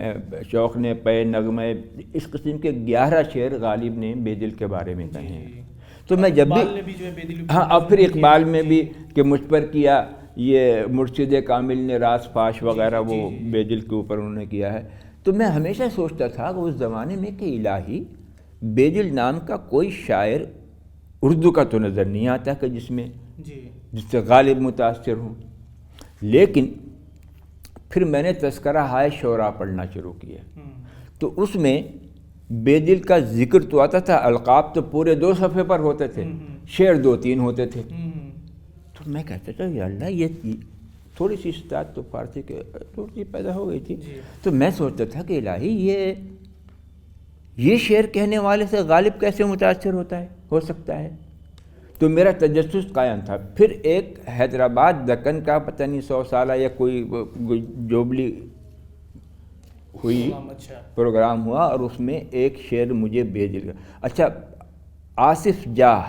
شوق نے پے نغمے، اس قسم کے 11 شعر غالب نے بیدل کے بارے میں کہے ہیں. تو میں جب بھی ہاں، اب پھر اقبال میں بھی کہ مجھ پر کیا یہ مرشد کامل نے راز فاش وغیرہ، وہ بیدل کے اوپر انہوں نے کیا ہے. تو میں ہمیشہ سوچتا تھا کہ اس زمانے میں کہ الہی بیدل نام کا کوئی شاعر اردو کا تو نظر نہیں آتا کہ جس سے غالب متاثر ہوں. لیکن پھر میں نے تذکرہ ہائے شعراء پڑھنا شروع کیا، ہوں، تو اس میں بے دل کا ذکر تو آتا تھا، القاب تو پورے 2 صفحے پر ہوتے تھے، شعر 2-3 ہوتے تھے۔ ہوں، تو میں کہتا تھا یا اللہ یہ تھوڑی سی استاد تو فارسی کے تھوڑی سی پیدا ہو گئی تھی، جی، تو میں سوچتا تھا کہ الہی یہ شعر کہنے والے سے غالب کیسے متاثر ہو سکتا ہے؟ تو میرا تجسس قائم تھا۔ پھر ایک حیدرآباد دکن کا پتہ نہیں 100 سالہ یا کوئی جوبلی ہوئی، اچھا، پروگرام ہوا، اور اس میں ایک شعر مجھے بے دل کا، اچھا آصف جاہ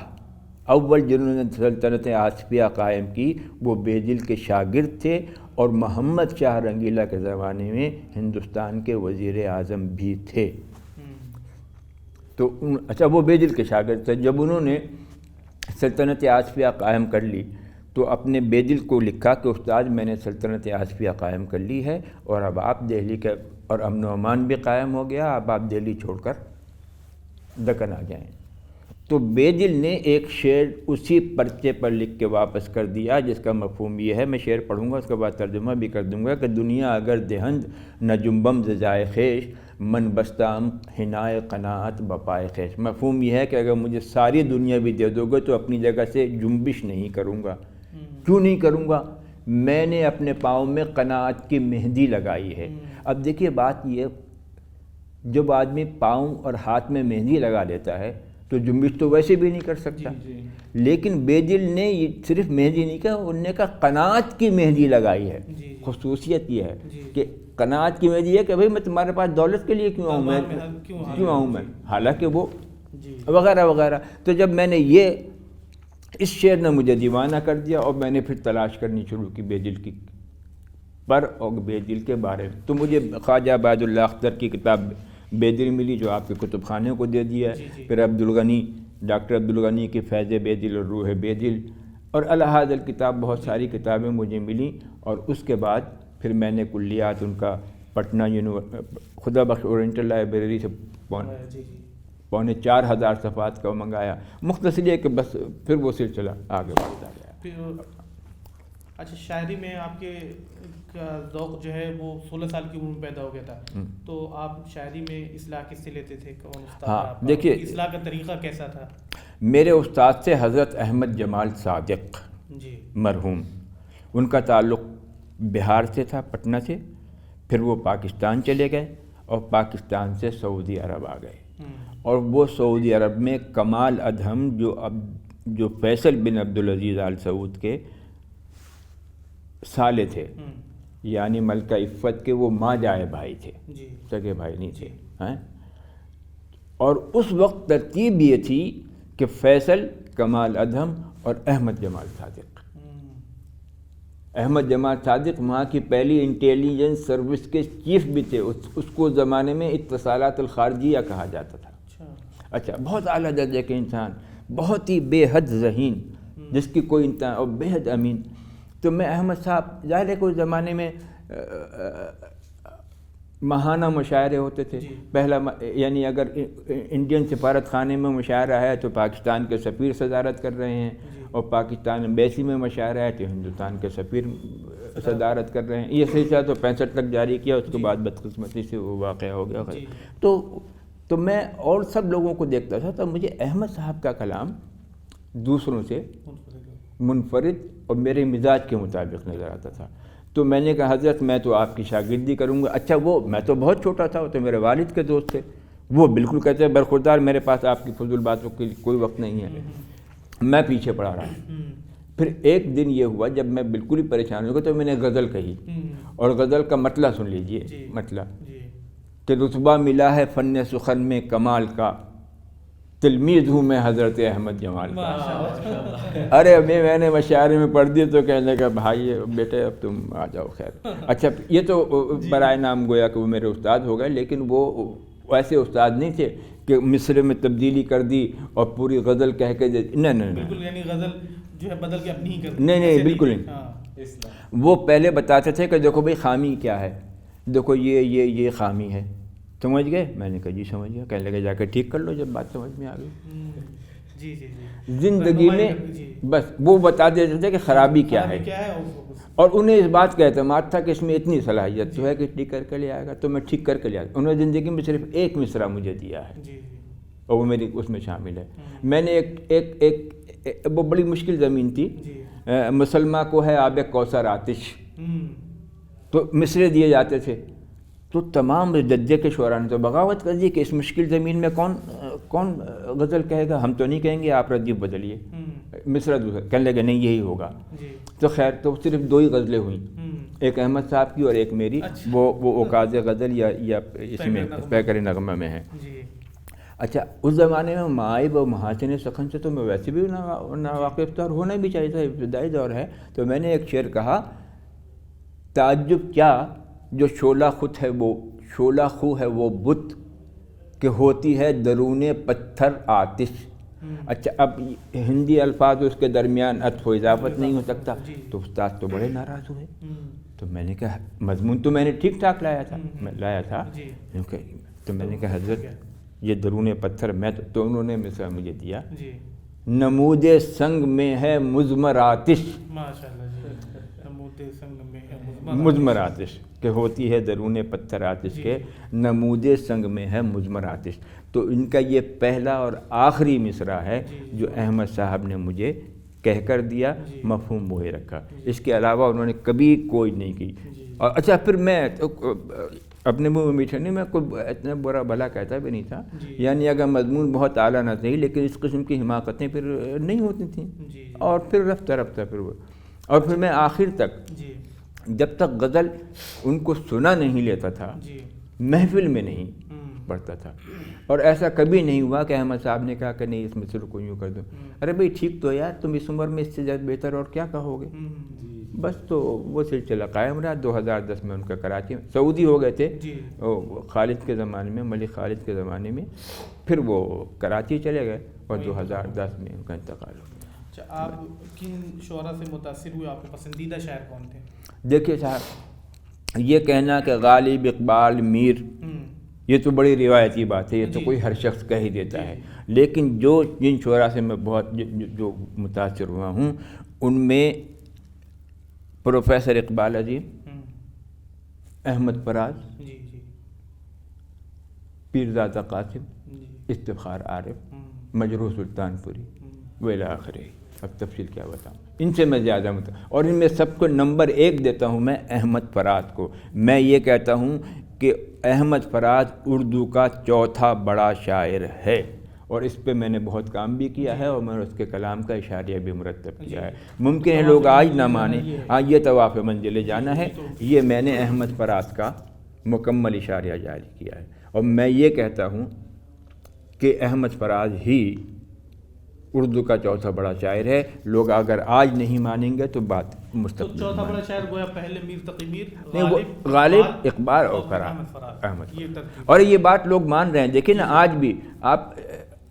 اول جنہوں نے سلطنت آصفیہ قائم کی وہ بے دل کے شاگرد تھے، اور محمد شاہ رنگیلا کے زمانے میں ہندوستان کے وزیر اعظم بھی تھے۔ تو اچھا وہ بے دل کے شاگرد تھے۔ جب انہوں نے سلطنت آصفیہ قائم کر لی تو اپنے بے دل کو لکھا کہ استاد میں نے سلطنت آصفیہ قائم کر لی ہے، اور اب آپ دہلی کے، اور امن و امان بھی قائم ہو گیا، اب آپ دہلی چھوڑ کر دکن آ جائیں۔ تو بے دل نے ایک شعر اسی پرچے پر لکھ کے واپس کر دیا، جس کا مفہوم یہ ہے، میں شعر پڑھوں گا اس کے بعد ترجمہ بھی کر دوں گا، کہ دنیا اگر دہند نہ جنبم زائے خیش، من بستام حنائے قناعت بپائے خیش۔ مفہوم یہ ہے کہ اگر مجھے ساری دنیا بھی دے دو گے تو اپنی جگہ سے جنبش نہیں کروں گا۔ کیوں نہیں کروں گا؟ میں نے اپنے پاؤں میں قناعت کی مہندی لگائی ہے۔ اب دیکھیے بات یہ، جب آدمی پاؤں اور ہاتھ میں مہندی لگا لیتا ہے تو جنبش تو ویسے بھی نہیں کر سکتا، لیکن بے دل نے یہ صرف مہندی نہیں کہا، انہوں نے کہا قناعت کی مہندی لگائی ہے۔ خصوصیت یہ ہے کہ قناعت کی مہندی ہے کہ بھئی میں تمہارے پاس دولت کے لیے کیوں آؤں میں، حالانکہ وہ وغیرہ وغیرہ۔ تو جب میں نے یہ، اس شعر نے مجھے دیوانہ کر دیا، اور میں نے پھر تلاش کرنی شروع کی بے دل کی اور بے دل کے بارے میں۔ تو مجھے خواجہ عبید اللہ اختر کی کتاب بے دل ملی، جو آپ کے کتب خانے کو دے دیا ہے۔ پھر عبدالغنی، ڈاکٹر عبدالغنی کی فیض بے دل اور روح بے دل، اور الحاظ الکتاب، بہت ساری کتابیں مجھے ملیں۔ اور اس کے بعد پھر میں نے کلیات ان کا پٹنہ خدا بخش اورینٹل لائبریری سے 4,500 صفحات کا منگایا۔ مختصر ہے کہ بس پھر وہ سلسلہ آگے بڑھتا گیا۔ اچھا، شاعری میں آپ کے ذوق جو ہے وہ 16 سال کی عمر میں پیدا ہو گیا تھا، تو آپ شاعری میں اصلاح کس سے لیتے تھے؟ کون استاد ہاں، آپ کا؟ دیکھیے اصلاح کا طریقہ کیسا تھا؟ میرے استاد سے حضرت احمد جمال صادق مرحوم، ان کا تعلق بہار سے تھا، پٹنہ سے، پھر وہ پاکستان چلے گئے، اور پاکستان سے سعودی عرب آ گئے، اور وہ سعودی عرب میں کمال ادہم جو فیصل بن عبدالعزیز آل سعود کے سالے تھے، یعنی ملکہ عفت کے وہ ماں جائے بھائی تھے، سگے بھائی نہیں تھے۔ اور اس وقت ترتیب یہ تھی کہ فیصل، کمال ادہم اور احمد جمال صادق۔ احمد جمال صادق وہاں کی پہلی انٹیلیجنس سروس کے چیف بھی تھے، اس کو زمانے میں اتصالات الخارجیہ کہا جاتا تھا۔ اچھا، بہت اعلیٰ درجے کے انسان، بہت ہی بے حد ذہین، جس کی کوئی انتہا، اور بے حد امین۔ تو میں احمد صاحب، ظاہر ہے کہ اس زمانے میں ماہانہ مشاعرے ہوتے تھے۔ پہلا یعنی اگر انڈین سفارت خانے میں مشاعرہ ہے تو پاکستان کے سفیر صدارت کر رہے ہیں، اور پاکستان ایمبیسی میں مشاعرہ ہے تو ہندوستان کے سفیر صدارت کر رہے ہیں۔ یہ سلسلہ تو 65 تک جاری کیا، اس کے بعد بدقسمتی سے وہ واقعہ ہو گیا۔ تو میں اور سب لوگوں کو دیکھتا تھا، تو مجھے احمد صاحب کا کلام دوسروں سے منفرد اور میرے مزاج کے مطابق نظر آتا تھا۔ تو میں نے کہا حضرت میں تو آپ کی شاگردی کروں گا۔ اچھا، وہ میں تو بہت چھوٹا تھا، وہ تو میرے والد کے دوست تھے، وہ بالکل کہتے ہیں برخوردار، میرے پاس آپ کی فضول باتوں کے کوئی وقت نہیں ہے، میں پیچھے پڑا رہا۔ پھر ایک دن یہ ہوا جب میں بالکل ہی پریشان ہو گیا، تو میں نے غزل کہی، اور غزل کا مطلع سن لیجئے۔ مطلع کہ رتبہ ملا ہے فن سخن میں کمال کا، تلمیذ ہوں میں حضرت احمد جمال کا۔ ارے میں نے مشاعرے میں پڑھ دی تو کہنے لگا بھائی بیٹے اب تم آ جاؤ خیر۔ اچھا، یہ تو برائے نام گویا کہ وہ میرے استاد ہو گئے، لیکن وہ ایسے استاد نہیں تھے کہ مصرے میں تبدیلی کر دی اور پوری غزل کہہ کے نہیں، بالکل، یعنی غزل جو ہے بدل کے اپنی ہی کر دی، نہیں، بالکل نہیں۔ وہ پہلے بتاتے تھے کہ دیکھو بھائی خامی کیا ہے، دیکھو یہ خامی ہے، سمجھ گئے؟ میں نے کہا جی سمجھ گیا۔ کہنے لگے جا کے ٹھیک کر لو جب بات سمجھ میں آ گئی۔ جی جی جی زندگی میں جی بس وہ بتا دیتے تھے کہ خرابی کیا ہے، اور انہیں اس بات کا اعتماد تھا کہ اس میں اتنی صلاحیت تو ہے کہ ٹھیک کر کے لے آئے گا، تو میں ٹھیک کر کے لے آیا۔ انہوں نے زندگی میں صرف ایک مصرع مجھے دیا ہے، جی اور وہ میری اس میں شامل ہے۔ میں نے ایک وہ بڑی مشکل زمین تھی، جی مسلمہ کو ہے آب کوثر آتش، تو مصرے دیے جاتے تھے، تو تمام جدے کے شعراء نے تو بغاوت کر دی کہ اس مشکل زمین میں کون غزل کہے گا، ہم تو نہیں کہیں گے، آپ ردیف بدلیے، مصرع دوسرا کہنے لگے نہیں یہی ہوگا۔ تو خیر تو صرف 2 ہی غزلیں ہوئیں، ایک احمد صاحب کی اور ایک میری، وہ اوقاز غزل یا اس میں پیکر نغمہ میں ہے۔ اچھا اس زمانے میں معائب و محاسن سخن سے تو میں ویسے بھی ناواقف تھا، اور ہونا بھی چاہیے تھا، ابتدائی دور ہے۔ تو میں نے ایک شعر کہا، تعجب کیا جو شعلہ خو ہے وہ بت، کہ ہوتی ہے درون پتھر آتش۔ اچھا اب ہندی الفاظ اس کے درمیان عطف و اضافت نہیں ہو سکتا، تو استاد تو بڑے ناراض ہوئے۔ تو میں نے کہا مضمون تو میں نے ٹھیک ٹھاک لایا تھا، تو میں نے کہا حضرت یہ درون پتھر، میں تو انہوں نے مصرع مجھے دیا، نمود سنگ میں ہے مضمر آتش، مضمر آتش، کہ ہوتی ہے درون پتھر آتش کے، نمود سنگ میں ہے مضمر آتش۔ تو ان کا یہ پہلا اور آخری مصرع ہے جو احمد صاحب نے مجھے کہہ کر دیا، مفہوم وہی رکھا، اس کے علاوہ انہوں نے کبھی کوئی نہیں کی۔ اور اچھا پھر میں اپنے منہ میں میٹھا نہیں، میں کوئی اتنا برا بھلا کہتا بھی نہیں تھا، یعنی اگر مضمون بہت اعلیٰ نہ صحیح لیکن اس قسم کی حماقتیں پھر نہیں ہوتی تھیں، اور پھر رفتہ پھر وہ، اور پھر میں آخر تک جب تک غزل ان کو سنا نہیں لیتا تھا، محفل میں نہیں پڑھتا تھا، اور ایسا کبھی نہیں ہوا کہ احمد صاحب نے کہا کہ نہیں اس مصرع کو یوں کر دو، ارے بھائی ٹھیک تو یار، تم اس عمر میں اس سے زیادہ بہتر اور کیا کہو گے۔ بس تو وہ سلسلہ قائم رہا۔ 2010 میں ان کا کراچی میں، سعودی ہو گئے تھے خالد کے زمانے میں، ملک خالد کے زمانے میں، پھر وہ کراچی چلے گئے، اور 2010 میں ان کا انتقال ہو گیا۔ اچھا آپ کن شعراء سے متاثر ہوئے، آپ کے پسندیدہ شاعر کون تھے؟ دیکھیے صاحب، یہ کہنا کہ غالب، اقبال، میر، یہ تو بڑی روایتی بات ہے، یہ تو کوئی ہر شخص کہہ ہی دیتا ہے، لیکن جن شعراء سے میں بہت جو متاثر ہوا ہوں، ان میں پروفیسر اقبال عظیم، احمد فراز، پیرزادہ قاسم، افتخار عارف، مجروح سلطان پوری، ویلی آخری، اب تفصیل کیا بتاؤں، ان سے میں زیادہ اور ان میں سب کو نمبر 1 دیتا ہوں میں احمد فراز کو۔ میں یہ کہتا ہوں کہ احمد فراز اردو کا چوتھا بڑا شاعر ہے، اور اس پہ میں نے بہت کام بھی کیا ہے، اور میں نے اس کے کلام کا اشاریہ بھی مرتب کیا ہے۔ ممکن ہے لوگ آج نہ مانیں، یہ طواف منزل جانا ہے، یہ میں نے احمد فراز کا مکمل اشاریہ جاری کیا ہے، اور میں یہ کہتا ہوں کہ احمد فراز ہی اردو کا چوتھا بڑا شاعر ہے۔ لوگ اگر آج نہیں مانیں گے تو بات مستقبل۔ چوتھا بڑا شاعر گویا پہلے میر تقی میر، غالب، اقبال اور فراز، احمد، اور یہ بات لوگ مان رہے ہیں۔ دیکھیں نا آج بھی آپ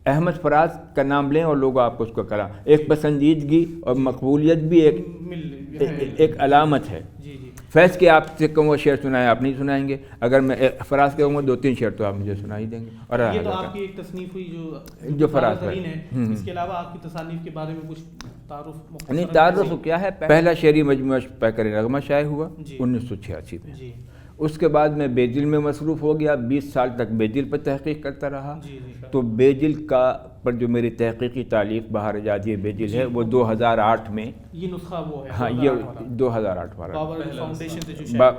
احمد فراز کا نام لیں اور لوگ آپ کو اس کو کرا، ایک پسندیدگی اور مقبولیت بھی ایک علامت ہے۔ فیض کے آپ سے کہوں وہ شعر سنائیں، آپ نہیں سنائیں گے، اگر میں فراز کے کہوں گا 2-3 شعر تو آپ مجھے سنا ہی دیں گے۔ اور یہ تو آپ کی ایک تصنیف ہوئی جو فراز ہے، اس کے علاوہ آپ کی تصانیف کے بارے میں کچھ تعارف؟ نہیں، تعارف کیا ہے، پہلا شعری مجموعہ پیکر نغمہ شائع ہوا 1986 میں، اس کے بعد میں بے دل میں مصروف ہو گیا، 20 سال تک بے دل پر تحقیق کرتا رہا۔ تو بے دل کا پر جو میری تحقیقی تالیف بہار اجادی بے دل ہے، وہ 2008 میں، یہ نسخہ وہ ہے، ہاں یہ 2008 والا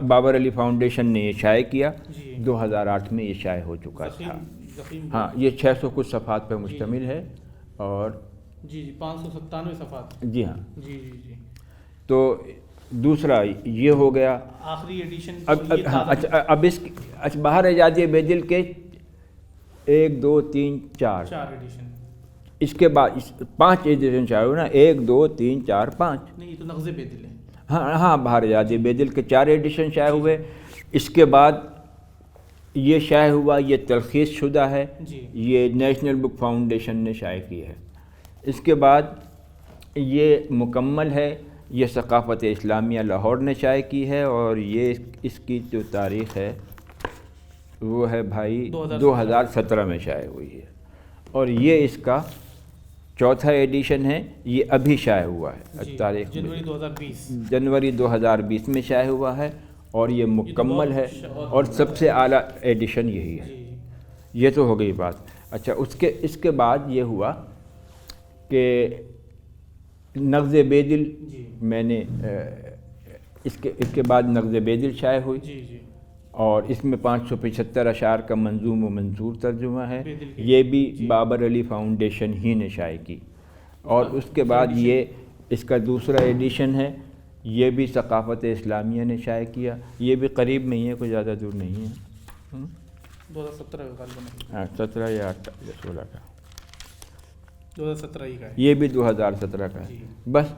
بابر علی فاؤنڈیشن نے یہ شائع کیا، 2008 میں یہ شائع ہو چکا تھا۔ ہاں یہ 600 کچھ صفحات پہ مشتمل ہے، اور 597 صفحات، جی ہاں۔ تو دوسرا یہ ہو گیا آخری ایڈیشن۔ اب اس بہار اجادی بے دل کے 1 2 3 4 ایڈیشن، اس کے بعد 5 ایڈیشن شائع ہوئے نا، 1 2 3 4 5، نہیں یہ تو نغز بے دل ہے۔ ہاں بہار اجادی بے دل کے 4 ایڈیشن شائع ہوئے۔ اس کے بعد یہ شائع ہوا، یہ تلخیص شدہ ہے، یہ نیشنل بک فاؤنڈیشن نے شائع کی ہے۔ اس کے بعد یہ مکمل ہے، یہ ثقافت اسلامیہ لاہور نے شائع کی ہے، اور یہ اس کی جو تاریخ ہے وہ ہے بھائی 2017 میں شائع ہوئی ہے، اور یہ اس کا چوتھا ایڈیشن ہے، یہ ابھی شائع ہوا ہے جی، تاریخ جنوری 2020 جنوری 2020 میں شائع ہوا ہے، اور یہ مکمل ہے اور سب سے اعلیٰ ایڈیشن یہی ہے۔ جی یہ تو ہو گئی بات۔ اچھا، اس کے بعد یہ ہوا کہ نغز بے دل جی میں نے اس کے بعد نغز بے دل شائع ہوئی، جی جی اور اس میں 575 اشعار کا منظوم و منثور ترجمہ ہے، بے دل کے، یہ بھی جی۔ بابر علی فاؤنڈیشن ہی نے شائع کی۔ اور اس کے بعد یہ اس کا دوسرا ایڈیشن ہے، یہ بھی ثقافت اسلامیہ نے شائع کیا، یہ بھی قریب میں ہی ہے، کوئی زیادہ دور نہیں ہے، 2017 کا غالباً، 17 یا 16 کا، 2017 ہی کا ہے۔ یہ بھی 2017 کا ہے۔ جی بس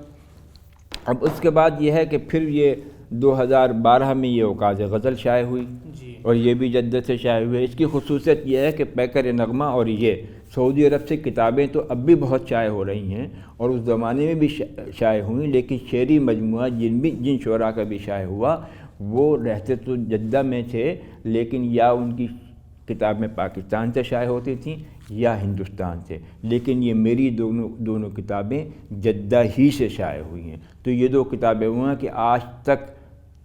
اب اس کے بعد یہ ہے کہ پھر یہ 2012 میں یہ اوقاز غزل شائع ہوئی، جی اور یہ بھی جدت سے شائع ہوئے۔ اس کی خصوصیت یہ ہے کہ پیکر نغمہ اور یہ سعودی عرب سے کتابیں تو اب بھی بہت شائع ہو رہی ہیں، اور اس زمانے میں بھی شائع ہوئیں، لیکن شعری مجموعہ جن شعراء کا بھی شائع ہوا وہ رہتے تو جدہ میں تھے، لیکن یا ان کی کتابیں پاکستان سے شائع ہوتی تھیں یا ہندوستان سے، لیکن یہ میری دونوں کتابیں جدہ ہی سے شائع ہوئی ہیں۔ تو یہ دو کتابیں ہوئیں کہ آج تک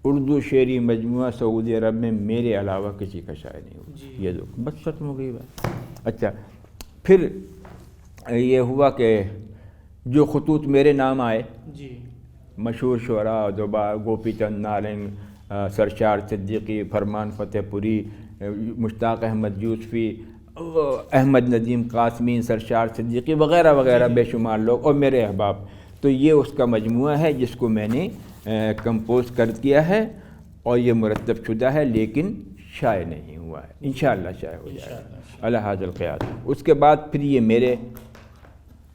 اردو شعری مجموعہ سعودی عرب میں میرے علاوہ کسی کا شائع نہیں ہوا۔ جی۔ یہ دو بس ختم ہو گئی بات۔ اچھا، پھر یہ ہوا کہ جو خطوط میرے نام آئے، جی مشہور شعراء گوپی چند نارنگ، سرشار صدیقی، فرمان فتح پوری، مشتاق احمد یوسفی، احمد ندیم قاسمی، سرشار صدیقی وغیرہ وغیرہ بے شمار لوگ، اور میرے احباب، تو یہ اس کا مجموعہ ہے جس کو میں نے کمپوز کر دیا ہے، اور یہ مرتب شدہ ہے لیکن شائع نہیں ہوا ہے، انشاءاللہ شائع ہو جائے گا علی ھذا القیاس۔ اس کے بعد پھر یہ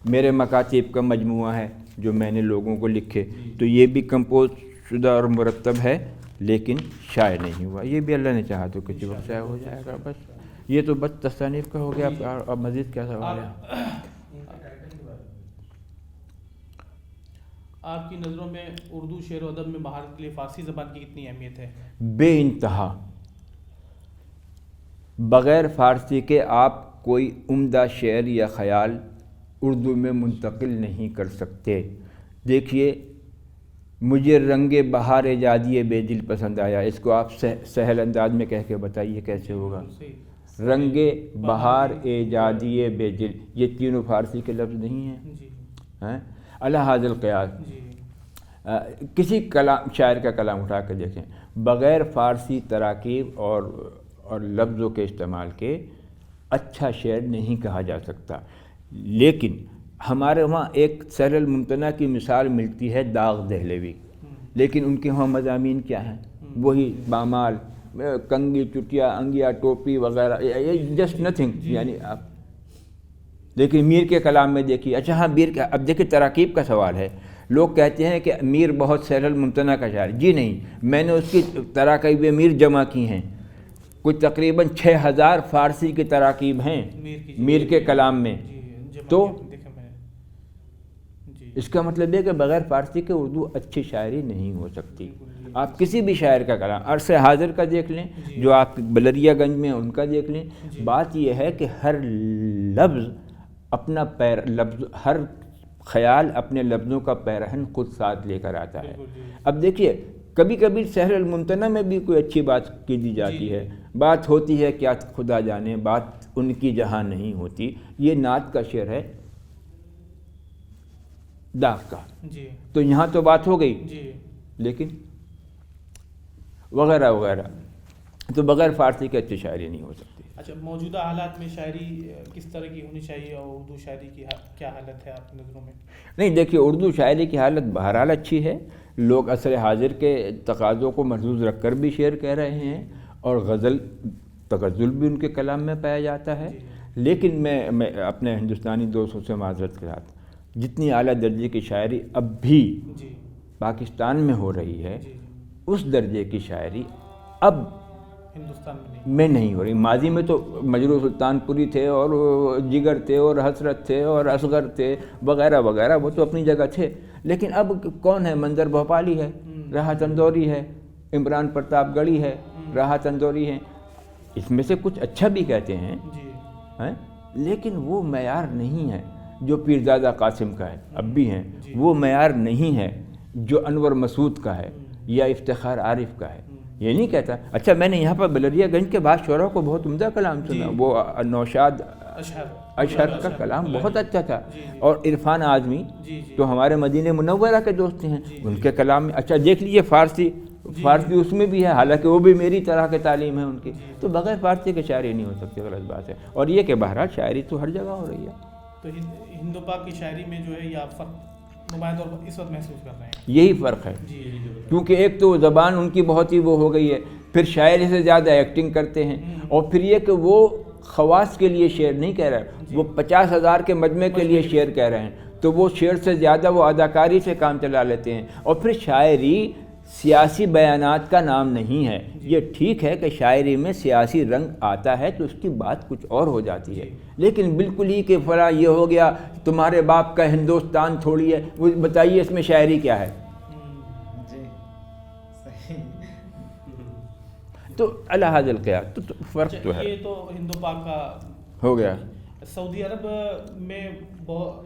میرے مکاتیب کا مجموعہ ہے جو میں نے لوگوں کو لکھے، تو یہ بھی کمپوز شدہ اور مرتب ہے لیکن شائع نہیں ہوا، یہ بھی اللہ نے چاہا تو کسی وقت شائع ہو جائے گا۔ بس یہ تو بس تصانیف کا ہو گیا، اب مزید کیا سوال ہے؟ آپ کی نظروں میں اردو شعر و ادب میں مہارت کے لیے فارسی زبان کی کتنی اہمیت ہے؟ بے انتہا۔ بغیر فارسی کے آپ کوئی عمدہ شعر یا خیال اردو میں منتقل نہیں کر سکتے۔ دیکھیے، مجھے رنگ بہار ایجادی بے دل پسند آیا، اس کو آپ سہل انداز میں کہہ کے بتائیے کیسے ہوگا؟ رنگ بہار ایجادی بے دل، یہ تینوں فارسی کے لفظ نہیں ہیں؟ جی علی ھذا القیاس۔ جی کسی شاعر کا کلام اٹھا کے دیکھیں، بغیر فارسی تراکیب اور لفظوں کے استعمال کے اچھا شعر نہیں کہا جا سکتا۔ لیکن ہمارے وہاں ایک سہل الممتنع کی مثال ملتی ہے داغ دہلوی، لیکن ان کے وہاں مضامین کیا ہیں؟ وہی بامال، کنگھی، چٹیا، انگیا، ٹوپی وغیرہ، جسٹ نتھنگ، یعنی آپ لیکن میر کے کلام میں دیکھیے۔ اچھا ہاں، میر کا اب دیکھیے تراکیب کا سوال ہے، لوگ کہتے ہیں کہ میر بہت سہل الممتنع کا شاعر، جی نہیں، میں نے اس کی تراکیب میر جمع کی ہیں، کوئی تقریباً 6000 فارسی کی تراکیب ہیں میر کے کلام میں، تو اس کا مطلب ہے کہ بغیر فارسی کے اردو اچھی شاعری نہیں ہو سکتی۔ آپ کسی بھی شاعر کا کلام، عرص حاضر کا دیکھ لیں، جو آپ بلریا گنج میں ان کا دیکھ لیں، بات یہ ہے کہ ہر لفظ اپنا لفظ، ہر خیال اپنے لفظوں کا پیرہن خود ساتھ لے کر آتا ہے۔ اب دیکھیے، کبھی کبھی سہل الممتنع میں بھی کوئی اچھی بات کی دی جاتی ہے، بات ہوتی ہے کیا خدا جانے، بات ان کی جہاں نہیں ہوتی۔ یہ نعت کا شعر ہے داغ کا، تو یہاں تو بات ہو گئی، لیکن وغیرہ وغیرہ، تو بغیر فارسی کے اچھی شاعری نہیں ہو سکتی۔ اچھا، موجودہ حالات میں شاعری کس طرح کی ہونی چاہیے اور اردو شاعری کی کیا حالت ہے آپ کی نظروں میں؟ نہیں، دیکھیے، اردو شاعری کی حالت بہرحال اچھی ہے، لوگ عصر حاضر کے تقاضوں کو ملحوظ رکھ کر بھی شعر کہہ رہے ہیں، اور غزل تغزل بھی ان کے کلام میں پایا جاتا ہے، لیکن میں اپنے ہندوستانی دوستوں سے معذرت کے ساتھ، جتنی اعلیٰ درجے کی شاعری اب بھی پاکستان میں ہو رہی ہے، اس درجے کی شاعری اب ہندوستان میں نہیں ہو رہی۔ ماضی میں تو مجروح سلطان پوری تھے، اور جگر تھے، اور حسرت تھے، اور اصغر تھے وغیرہ وغیرہ، وہ تو اپنی جگہ تھے، لیکن اب کون ہے؟ منظر بھوپالی ہے، راحت اندوری ہے، عمران پرتاپ گڑھی ہے، راحت اندوری ہیں، اس میں سے کچھ اچھا بھی کہتے ہیں، لیکن وہ معیار نہیں ہے۔ جو پیرزادہ قاسم کا ہے، اب بھی ہیں، وہ معیار نہیں ہے جو انور مسعود کا ہے یا افتخار عارف کا ہے۔ یہ نہیں کہتا۔ اچھا، میں نے یہاں پر بلریا گنج کے بعض شعراء کو بہت عمدہ کلام سنا، وہ نوشاد اشہر کا کلام بہت اچھا تھا، اور عرفان اعظمی تو ہمارے مدینہ منورہ کے دوست ہیں، ان کے کلام میں اچھا دیکھ لیجیے فارسی اس میں بھی ہے، حالانکہ وہ بھی میری طرح کے تعلیم ہے ان کی، تو بغیر فارسی کے شاعری نہیں ہو سکتی، غلط بات ہے۔ اور یہ کہ بہرحال شاعری تو ہر جگہ ہو رہی ہے۔ تو ہند و پاک کی شاعری میں جو ہے یہ آپ فرق نمایاں طور پر اس وقت محسوس کر رہے ہیں؟ یہی فرق ہے، کیونکہ ایک تو زبان ان کی بہت ہی وہ ہو گئی ہے، پھر شاعری سے زیادہ ایکٹنگ کرتے ہیں، اور پھر یہ کہ وہ خواص کے لیے شعر نہیں کہہ رہے، وہ 50,000 کے مجمع کے لیے شعر کہہ رہے ہیں، تو وہ شعر سے زیادہ وہ اداکاری سے کام چلا لیتے ہیں۔ اور پھر شاعری سیاسی بیانات کا نام نہیں ہے۔ یہ ٹھیک ہے کہ شاعری میں سیاسی رنگ آتا ہے تو اس کی بات کچھ اور ہو جاتی ہے، لیکن بالکل ہی کہ فلاں یہ ہو گیا، تمہارے باپ کا ہندوستان تھوڑی ہے، وہ بتائیے اس میں شاعری کیا ہے؟ تو الحاظ القیاس تو فرق تو ہے۔ یہ تو ہند و پاک کا ہو گیا۔ سعودی عرب میں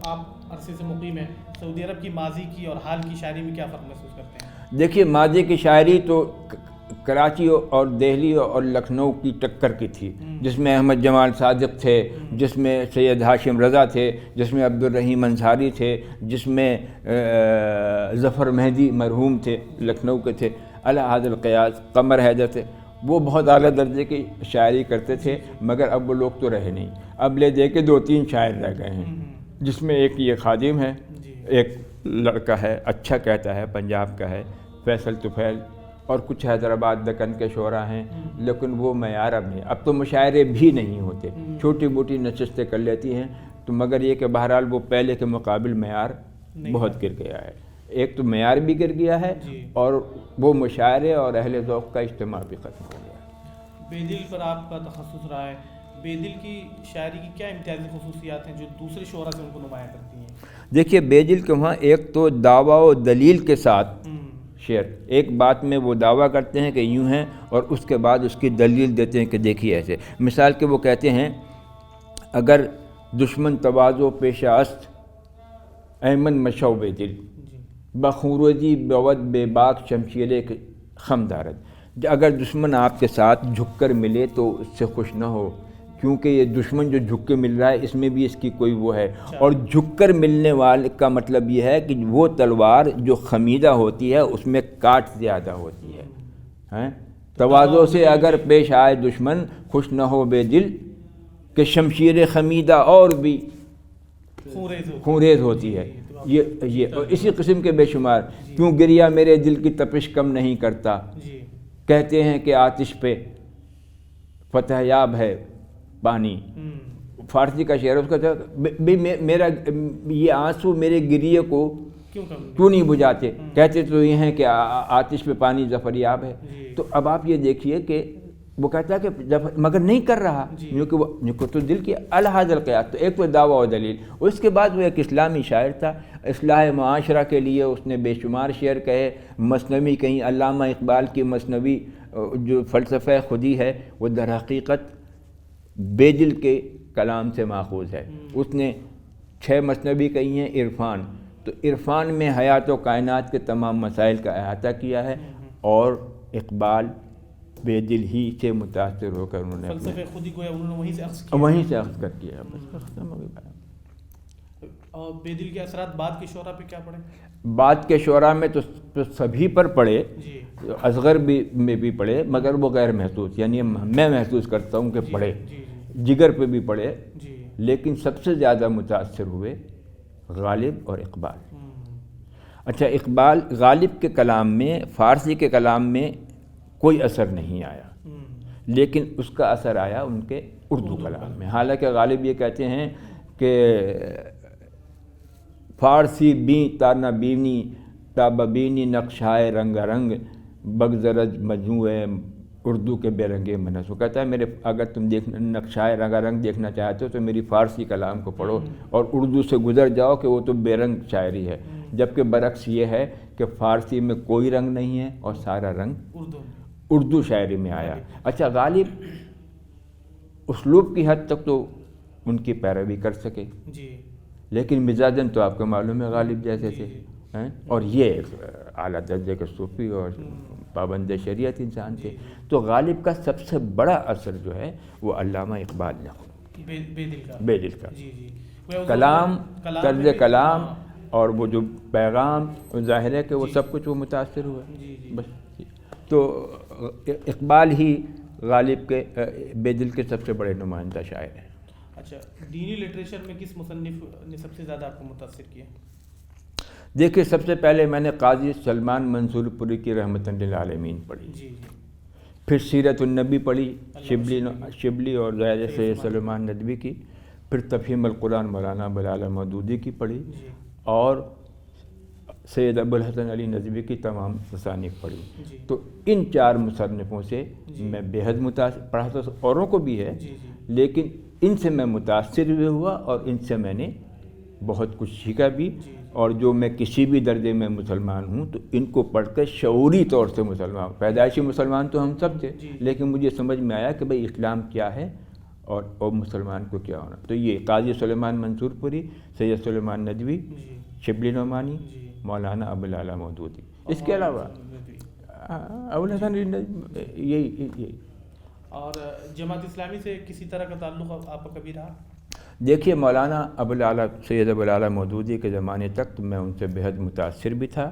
آپ عرصے سے مقیم ہیں، سعودی عرب کی ماضی کی اور حال کی شاعری میں کیا فرق محسوس کرتے ہیں؟ دیکھیے، ماضی کی شاعری تو کراچی اور دہلی اور لکھنؤ کی ٹکر کی تھی، جس میں احمد جمال صادق تھے، جس میں سید ہاشم رضا تھے، جس میں عبد الرحیم انصاری تھے، جس میں ظفر مہدی مرحوم تھے، لکھنؤ کے تھے، الحاظ القیاس، قمر حیدر تھے، وہ بہت اعلیٰ درجے کی شاعری کرتے تھے، مگر اب وہ لوگ تو رہے نہیں۔ اب لے دے کے 2-3 شاعر رہ گئے ہیں، جس میں ایک یہ خادم ہے، ایک لڑکا ہے اچھا کہتا ہے، پنجاب کا ہے، فیصل طفیل، اور کچھ حیدرآباد دکن کے شعراء ہیں، لیکن وہ معیار اب نہیں، اب تو مشاعرے بھی نہیں ہوتے، چھوٹی موٹی نشستیں کر لیتی ہیں، تو مگر یہ کہ بہرحال وہ پہلے کے مقابل معیار بہت گر گیا ہے، ایک تو معیار بھی گر گیا ہے، اور وہ مشاعرے اور اہل ذوق کا اجتماع بھی ختم ہو گیا ہے۔ بے دل پر آپ کا تخصص رہا ہے، بے دل کی شاعری کی کیا امتیازی خصوصیات ہیں جو دوسرے شعراء سے ان کو نمایاں کرتی ہیں؟ دیکھیے، بے دل کے وہاں ایک تو دعویٰ و دلیل کے ساتھ شعر، ایک بات میں وہ دعویٰ کرتے ہیں کہ یوں ہیں، اور اس کے بعد اس کی دلیل دیتے ہیں کہ دیکھیے ایسے، مثال کے وہ کہتے ہیں، اگر دشمن تواضع پیشہ است ایمن مشو بے دل، بخوروزی بود بے باک شمشیر خم دارد، اگر دشمن آپ کے ساتھ جھک کر ملے تو اس سے خوش نہ ہو، کیونکہ یہ دشمن جو جھک کے مل رہا ہے اس میں بھی اس کی کوئی وہ ہے، اور جھک کر ملنے والے کا مطلب یہ ہے کہ وہ تلوار جو خمیدہ ہوتی ہے اس میں کاٹ زیادہ ہوتی ہے، تواضع سے اگر پیش آئے دشمن خوش نہ ہو بے دل، کہ شمشیر خمیدہ اور بھی خونریز ہوتی ہے۔ یہ اسی قسم کے بے شمار، کیوں گریا میرے دل کی تپش کم نہیں کرتا، کہتے ہیں کہ آتش پہ فتح یاب ہے پانی، فارسی کا شعر، اس کا میرا یہ آنسو میرے گریے کو کیوں نہیں بجھاتے، کہتے تو یہ ہیں کہ آتش پہ پانی ظفر یاب ہے۔ تو اب آپ یہ دیکھیے کہ وہ کہتا ہے کہ مگر نہیں کر رہا، کیونکہ تو دل کی الحاظ القیاس، تو ایک تو دعویٰ و دلیل، اس کے بعد وہ ایک اسلامی شاعر تھا، اصلاح معاشرہ کے لیے اس نے بے شمار شعر کہے، مثنوی کہیں، علامہ اقبال کی مثنوی جو فلسفہ خودی ہے وہ در حقیقت بے دل کے کلام سے ماخوذ ہے، اس نے 6 مثنوی کہی ہیں عرفان، تو عرفان میں حیات و کائنات کے تمام مسائل کا احاطہ کیا ہے، اور اقبال بے دل ہی سے متاثر ہو کر انہوں نے فلسفہ خودی کو انہوں نے وہیں سے اخذ کر کیا، بس ختم ہو گیا۔ اور بے دل کے اثرات بعد کے شعراء پہ کیا پڑے؟ بعد کے شعراء میں تو سبھی پر پڑے، اصغر میں بھی پڑے، مگر وہ غیر محسوس، یعنی میں محسوس کرتا ہوں کہ پڑے، جگر پہ بھی پڑے، لیکن سب سے زیادہ متاثر ہوئے غالب اور اقبال۔ اچھا، اقبال غالب کے کلام میں، فارسی کے کلام میں کوئی اثر نہیں آیا، لیکن اس کا اثر آیا ان کے اردو کلام میں، حالانکہ غالب یہ کہتے ہیں کہ فارسی بیں تا نہ بینی تا ببینی نقشائے رنگ رنگ بگزرج مجموع اردو کے بے رنگے منس، وہ کہتا ہے اگر تم نقشائے رنگا رنگ دیکھنا چاہتے ہو تو میری فارسی کلام کو پڑھو اور اردو سے گزر جاؤ کہ وہ تو بے رنگ شاعری ہے، جبکہ برعکس یہ ہے کہ فارسی میں کوئی رنگ نہیں ہے اور سارا رنگ اردو شاعری میں آیا۔ اچھا، غالب اسلوب کی حد تک تو ان کی پیروی کر سکے، لیکن مزاجن تو آپ کو معلوم ہے غالب جیسے تھے ہیں، اور یہ اعلیٰ درجے کے صوفی اور پابند شریعت انسان تھے. تو غالب کا سب سے بڑا اثر جو ہے وہ علامہ اقبال نے بے دل کا کلام، طرز کلام اور وہ جو پیغام ظاہر ہے کہ وہ سب کچھ وہ متاثر ہوا. بس تو اقبال ہی غالب کے بے دل کے سب سے بڑے نمائندہ شاعر ہیں. اچھا، دینی لٹریچر میں کس مصنف نے سب سے زیادہ آپ کو متاثر کیا؟ دیکھیے، سب سے پہلے میں نے قاضی سلمان منصور پوری کی رحمۃ للعالمین پڑھی. پھر سیرت النبی پڑھی شبلی اور زید سید سلیمان ندوی کی. پھر تفہیم القرآن مولانا ابوالعلا مودودی کی پڑھی. اور سید ابوالحسن علی ندوی کی تمام تصانیف پڑھی. تو ان 4 مصنفوں سے میں بے حد متاثر، پڑھا تو اوروں کو بھی ہے لیکن ان سے میں متاثر بھی ہوا اور ان سے میں نے بہت کچھ سیکھا بھی. اور جو میں کسی بھی درجے میں مسلمان ہوں تو ان کو پڑھ کر شعوری طور سے مسلمان، پیدائشی مسلمان تو ہم سب تھے لیکن مجھے سمجھ میں آیا کہ بھئی اسلام کیا ہے اور مسلمان کو کیا ہونا. تو یہ قاضی سلیمان منصور پوری، سید سلیمان ندوی، شبلی نعمانی، مولانا ابوالعلا مودودی. اس کے علاوہ ابوالحسن یہی. اور جماعت اسلامی سے کسی طرح کا تعلق آپ کا کبھی رہا؟ دیکھیے، مولانا سید ابوالعلا مودودی کے زمانے تک تو میں ان سے بے حد متاثر بھی تھا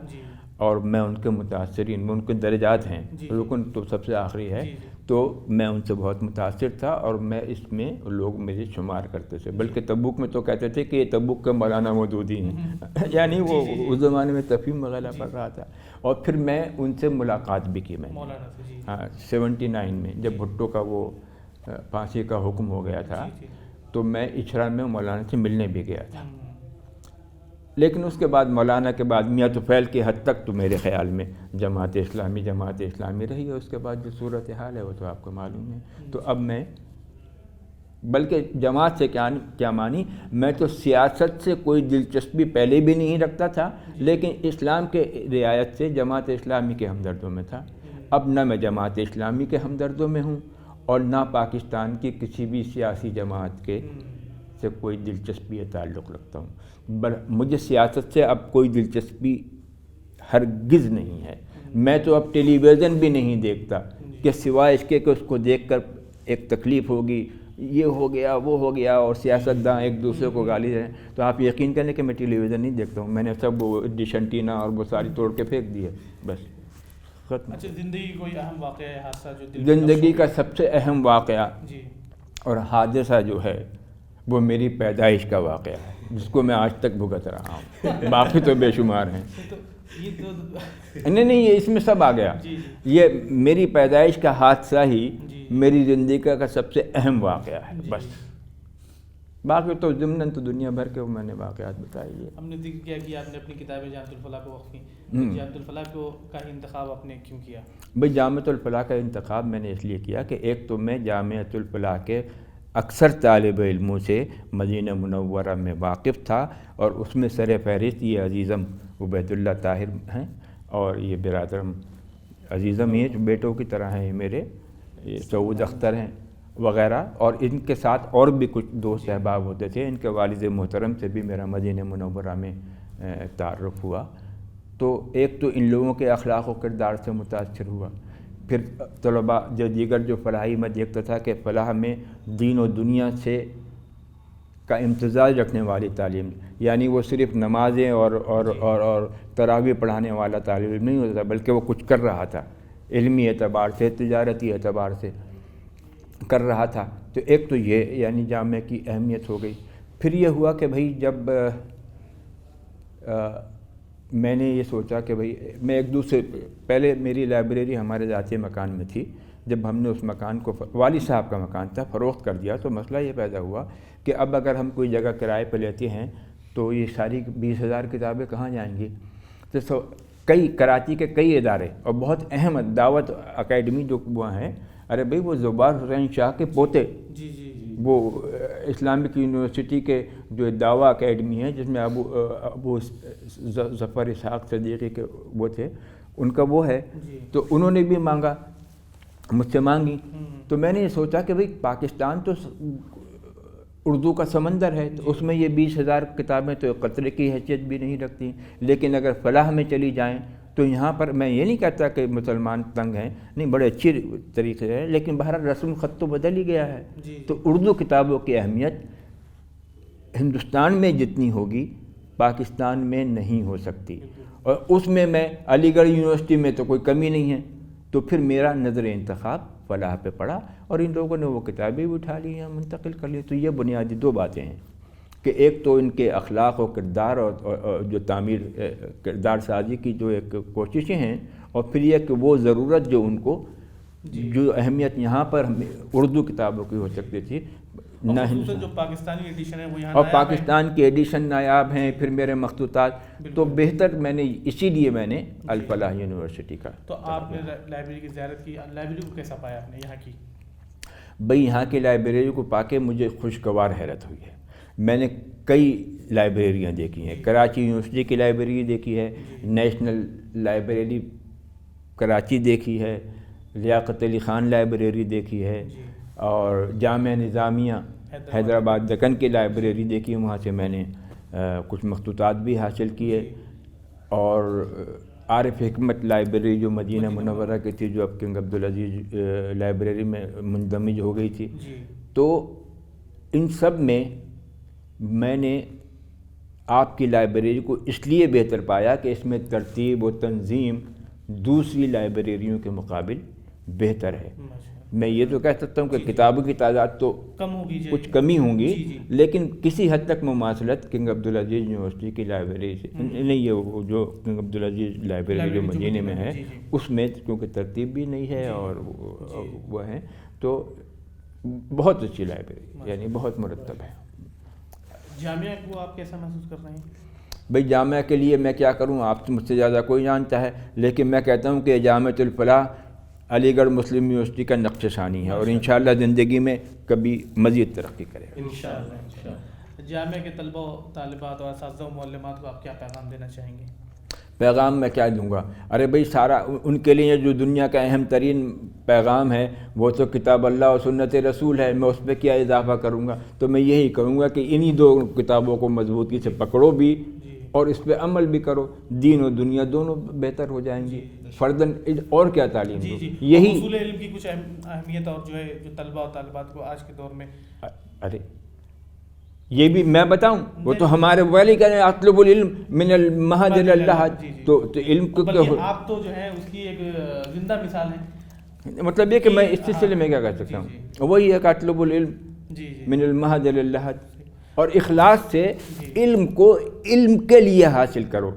اور میں ان کے متاثرین، ان کے درجات ہیں، رکن تو سب سے آخری ہے، تو میں ان سے بہت متاثر تھا اور میں اس میں لوگ میرے شمار کرتے تھے. بلکہ تبوک میں تو کہتے تھے کہ یہ تبوک کے مولانا مودودی ہیں یعنی وہ اس زمانے میں تفہیم وغیرہ پڑھ رہا تھا. اور پھر میں ان سے ملاقات بھی کی. میں ہاں 79 میں جب بھٹو کا وہ پھانسی کا حکم ہو گیا تھا تو میں اچھرا میں مولانا سے ملنے بھی گیا تھا. لیکن اس کے بعد مولانا کے بعد میاں طفیل کی حد تک تو میرے خیال میں جماعت اسلامی رہی ہے. اس کے بعد جو صورتحال ہے وہ تو آپ کو معلوم ہے. تو اب میں بلکہ جماعت سے کیا مانی، میں تو سیاست سے کوئی دلچسپی پہلے بھی نہیں رکھتا تھا لیکن اسلام کے رعایت سے جماعت اسلامی کے ہمدردوں میں تھا. اب نہ میں جماعت اسلامی کے ہمدردوں میں ہوں اور نہ پاکستان کی کسی بھی سیاسی جماعت کے سے کوئی دلچسپی یا تعلق رکھتا ہوں. مجھے سیاست سے اب کوئی دلچسپی ہرگز نہیں ہے. میں تو اب ٹیلی ویژن بھی نہیں دیکھتا کہ سوائے اس کے کہ اس کو دیکھ کر ایک تکلیف ہوگی، یہ ہو گیا وہ ہو گیا اور سیاستداں ایک دوسرے کو گالی دیں. تو آپ یقین کریں کہ میں ٹیلی ویژن نہیں دیکھتا ہوں. میں نے سب وہ ڈش انٹینا اور وہ ساری توڑ کے پھینک دی ہے بس. اچھا، زندگی کوئی اہم واقعہ ہے، حادثہ جو زندگی کا سب سے اہم واقعہ اور حادثہ جو ہے وہ میری پیدائش کا واقعہ ہے جس کو میں آج تک بھگت رہا ہوں. باقی تو بے شمار ہیں. نہیں یہ اس میں سب آ گیا. یہ میری پیدائش کا حادثہ ہی میری زندگی کا سب سے اہم واقعہ ہے بس. باقی تو ضمن تو دنیا بھر کے میں نے واقعات بتائی. ہم نے ذکر کیا کہ آپ نے اپنی کتاب جامعۃ الفلاح کو وقف کی. جامعۃ الفلاح کا انتخاب آپ نے کیوں کیا؟ بھئی جامعۃ الفلاح کا انتخاب میں نے اس لیے کیا کہ ایک تو میں جامعۃ الفلاح کے اکثر طالب علموں سے مدینہ منورہ میں واقف تھا اور اس میں سر فہرست یہ عزیزم عبید اللہ طاہر ہیں اور یہ برادرم عزیزم یہ جو بیٹوں کی طرح ہیں میرے، یہ سعود اختر ہیں وغیرہ. اور ان کے ساتھ اور بھی کچھ دوست احباب ہوتے تھے. ان کے والد محترم سے بھی میرا مدینہ منورہ میں تعارف ہوا. تو ایک تو ان لوگوں کے اخلاق و کردار سے متاثر ہوا. پھر طلباء جو دیگر جو فلاحی میں دیکھتا تھا کہ فلاح میں دین و دنیا سے کا امتزاج رکھنے والی تعلیم، یعنی وہ صرف نمازیں اور تراویح پڑھانے والا طالب علم نہیں ہوتا تھا بلکہ وہ کچھ کر رہا تھا، علمی اعتبار سے تجارتی اعتبار سے کر رہا تھا. تو ایک تو یہ یعنی جامعہ کی اہمیت ہو گئی. پھر یہ ہوا کہ بھئی جب میں نے یہ سوچا کہ بھئی میں ایک دوسرے پہلے میری لائبریری ہمارے ذاتی مکان میں تھی. جب ہم نے اس مکان کو والد صاحب کا مکان تھا فروخت کر دیا تو مسئلہ یہ پیدا ہوا کہ اب اگر ہم کوئی جگہ کرائے پہ لیتے ہیں تو یہ ساری 20,000 کتابیں کہاں جائیں گی. تو کئی کراچی کے کئی ادارے اور بہت اہم دعوت اکیڈمی جو وہ ہیں، ارے بھئی وہ زبار حسین شاہ کے پوتے، وہ اسلامک یونیورسٹی کے جو دعویٰ اکیڈمی ہے جس میں ابو ظفر اسحاق صدیقی کے وہ تھے، ان کا وہ ہے. تو انہوں نے بھی مانگا، مجھ سے مانگی. تو میں نے یہ سوچا کہ بھئی پاکستان تو اردو کا سمندر ہے، تو اس میں یہ 20,000 کتابیں تو قطرے کی حیثیت بھی نہیں رکھتی. لیکن اگر فلاح میں چلی جائیں تو یہاں پر میں یہ نہیں کہتا کہ مسلمان تنگ ہیں، نہیں، بڑے اچھی طریقے سے ہے، لیکن بہرحال رسم الخط تو بدل ہی گیا ہے. تو اردو کتابوں کی اہمیت ہندوستان میں جتنی ہوگی پاکستان میں نہیں ہو سکتی. اور اس میں علی گڑھ یونیورسٹی میں تو کوئی کمی نہیں ہے. تو پھر میرا نظر انتخاب فلاح پہ پڑا اور ان لوگوں نے وہ کتابیں بھی اٹھا لی ہیں، منتقل کر لی. تو یہ بنیادی دو باتیں ہیں کہ ایک تو ان کے اخلاق و کردار اور جو تعمیر کردار سازی کی جو ایک کوششیں ہیں، اور پھر یہ کہ وہ ضرورت جو ان کو جو اہمیت یہاں پر اردو کتابوں کی ہو سکتی تھی نہ جو پاکستانی ایڈیشن ہے وہ یہاں اور پاکستان کے ایڈیشن نایاب ہیں. پھر میرے مخطوطات تو بہتر میں نے اسی لیے میں نے الفلاح یونیورسٹی کا. تو آپ نے لائبریری کی زیارت کی، لائبریری کو کیسا پایا آپ نے یہاں کی؟ بھئی یہاں کی لائبریری کو پا کے مجھے خوشگوار حیرت ہوئی ہے. میں نے کئی لائبریریاں دیکھی ہیں. کراچی یونیورسٹی کی لائبریری دیکھی ہے، نیشنل لائبریری کراچی دیکھی ہے، لیاقت علی خان لائبریری دیکھی ہے، اور جامعہ نظامیہ حیدرآباد دکن کی لائبریری دیکھی ہے. وہاں سے میں نے کچھ مخطوطات بھی حاصل کیے. اور عارف حکمت لائبریری جو مدینہ منورہ کی تھی، جو اب کنگ عبدالعزیز لائبریری میں مندمج ہو گئی تھی، تو ان سب میں نے آپ کی لائبریری کو اس لیے بہتر پایا کہ اس میں ترتیب و تنظیم دوسری لائبریریوں کے مقابل بہتر ہے. میں یہ تو کہہ سکتا ہوں کہ کتابوں کی تعداد تو کم ہوگی، کچھ کمی ہوں گی، لیکن کسی حد تک مماثلت کنگ عبدالعزیز یونیورسٹی کی لائبریری سے نہیں. یہ جو کنگ عبدالعزیز لائبریری جو مدینے میں ہے اس میں کیونکہ ترتیب بھی نہیں ہے اور وہ ہیں، تو بہت اچھی لائبریری، یعنی بہت مرتب ہے. جامعہ کو آپ کیسا محسوس کر رہے ہیں؟ بھئی جامعہ کے لیے میں کیا کروں، آپ مجھ سے زیادہ کوئی جانتا ہے، لیکن میں کہتا ہوں کہ جامعۃ الفلاح علی گڑھ مسلم یونیورسٹی کا نقش ثانی ہے، اور انشاءاللہ زندگی میں کبھی مزید ترقی کرے گا. انشاءاللہ. جامعہ کے طلبہ و طالبات اور اساتذہ و معلمات کو آپ کیا پیغام دینا چاہیں گے؟ پیغام میں کیا دوں گا؟ ارے بھئی سارا ان کے لیے جو دنیا کا اہم ترین پیغام ہے وہ تو کتاب اللہ اور سنت رسول ہے. میں اس پہ کیا اضافہ کروں گا؟ تو میں یہی کروں گا کہ انہی دو کتابوں کو مضبوطی سے پکڑو بھی اور اس پہ عمل بھی کرو. دین و دنیا دونوں بہتر ہو جائیں گی. فرداً اور کیا تعلیم دو. یہی اصول علم کی کچھ اہمیت اور جو ہے جو طلبہ اور طالبات کو آج کے دور میں، ارے یہ بھی میں بتاؤں، وہ تو ہمارے والی کہنے اطلب العلم من المہد اللحد. تو علم کو آپ تو جو ہے اس کی ایک زندہ مثال ہیں. مطلب یہ کہ میں اس سلسلے میں کیا کہہ سکتا ہوں، وہی ہے کہ اطلب العلم من المہد اللحد، اور اخلاص سے علم کو علم کے لیے حاصل کرو،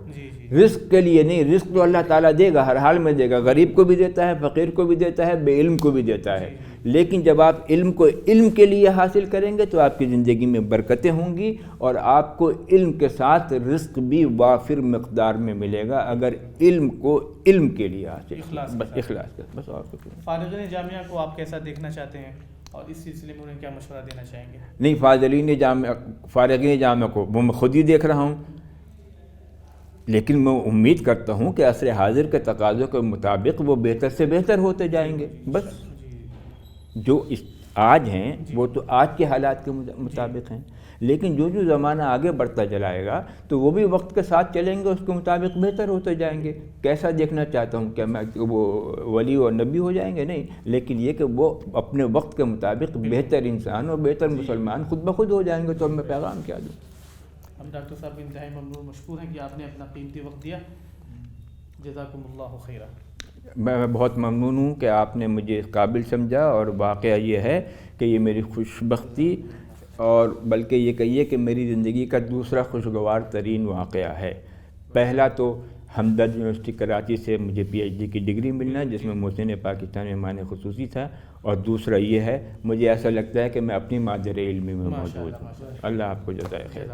رزق کے لیے نہیں. رزق تو اللہ تعالیٰ دے گا، ہر حال میں دے گا. غریب کو بھی دیتا ہے، فقیر کو بھی دیتا ہے، بے علم کو بھی دیتا ہے. لیکن جب آپ علم کو علم کے لیے حاصل کریں گے تو آپ کی زندگی میں برکتیں ہوں گی، اور آپ کو علم کے ساتھ رزق بھی وافر مقدار میں ملے گا اگر علم کو علم کے لیے حاصل اخلاص بس. اور کچھ نہیں. فارغین جامعہ کو آپ کیسا دیکھنا چاہتے ہیں اور اس سلسلے میں انہیں کیا مشورہ دینا چاہیں گے؟ نہیں، فارغین جامعہ کو وہ میں خود ہی دیکھ رہا ہوں، لیکن میں امید کرتا ہوں کہ عصر حاضر کے تقاضوں کے مطابق وہ بہتر سے بہتر ہوتے جائیں گے. بس جو آج ہیں وہ تو آج کے حالات کے مطابق ہیں، لیکن جو زمانہ آگے بڑھتا جلائے گا تو وہ بھی وقت کے ساتھ چلیں گے، اس کے مطابق بہتر ہوتے جائیں گے. کیسا دیکھنا چاہتا ہوں، کیا میں وہ ولی اور نبی ہو جائیں گے؟ نہیں، لیکن یہ کہ وہ اپنے وقت کے مطابق بہتر انسان اور بہتر مسلمان خود بخود ہو جائیں گے. تو میں پیغام کیا دوں؟ ہم ڈاکٹر صاحب انتہائی ممنون مشکور ہیں کہ آپ نے اپنا قیمتی وقت دیا. جزاکم اللہ خیرہ. میں بہت ممنون ہوں کہ آپ نے مجھے قابل سمجھا، اور واقعہ یہ ہے کہ یہ میری خوش بختی، اور بلکہ یہ کہیے کہ میری زندگی کا دوسرا خوشگوار ترین واقعہ ہے. پہلا تو ہمدرد یونیورسٹی کراچی سے مجھے پی ایچ ڈی کی ڈگری ملنا، جس میں محسن پاکستان مہمان خصوصی تھا، اور دوسرا یہ ہے مجھے ایسا لگتا ہے کہ میں اپنی مادر علمی میں موجود ہوں. اللہ آپ کو جزائے خیر.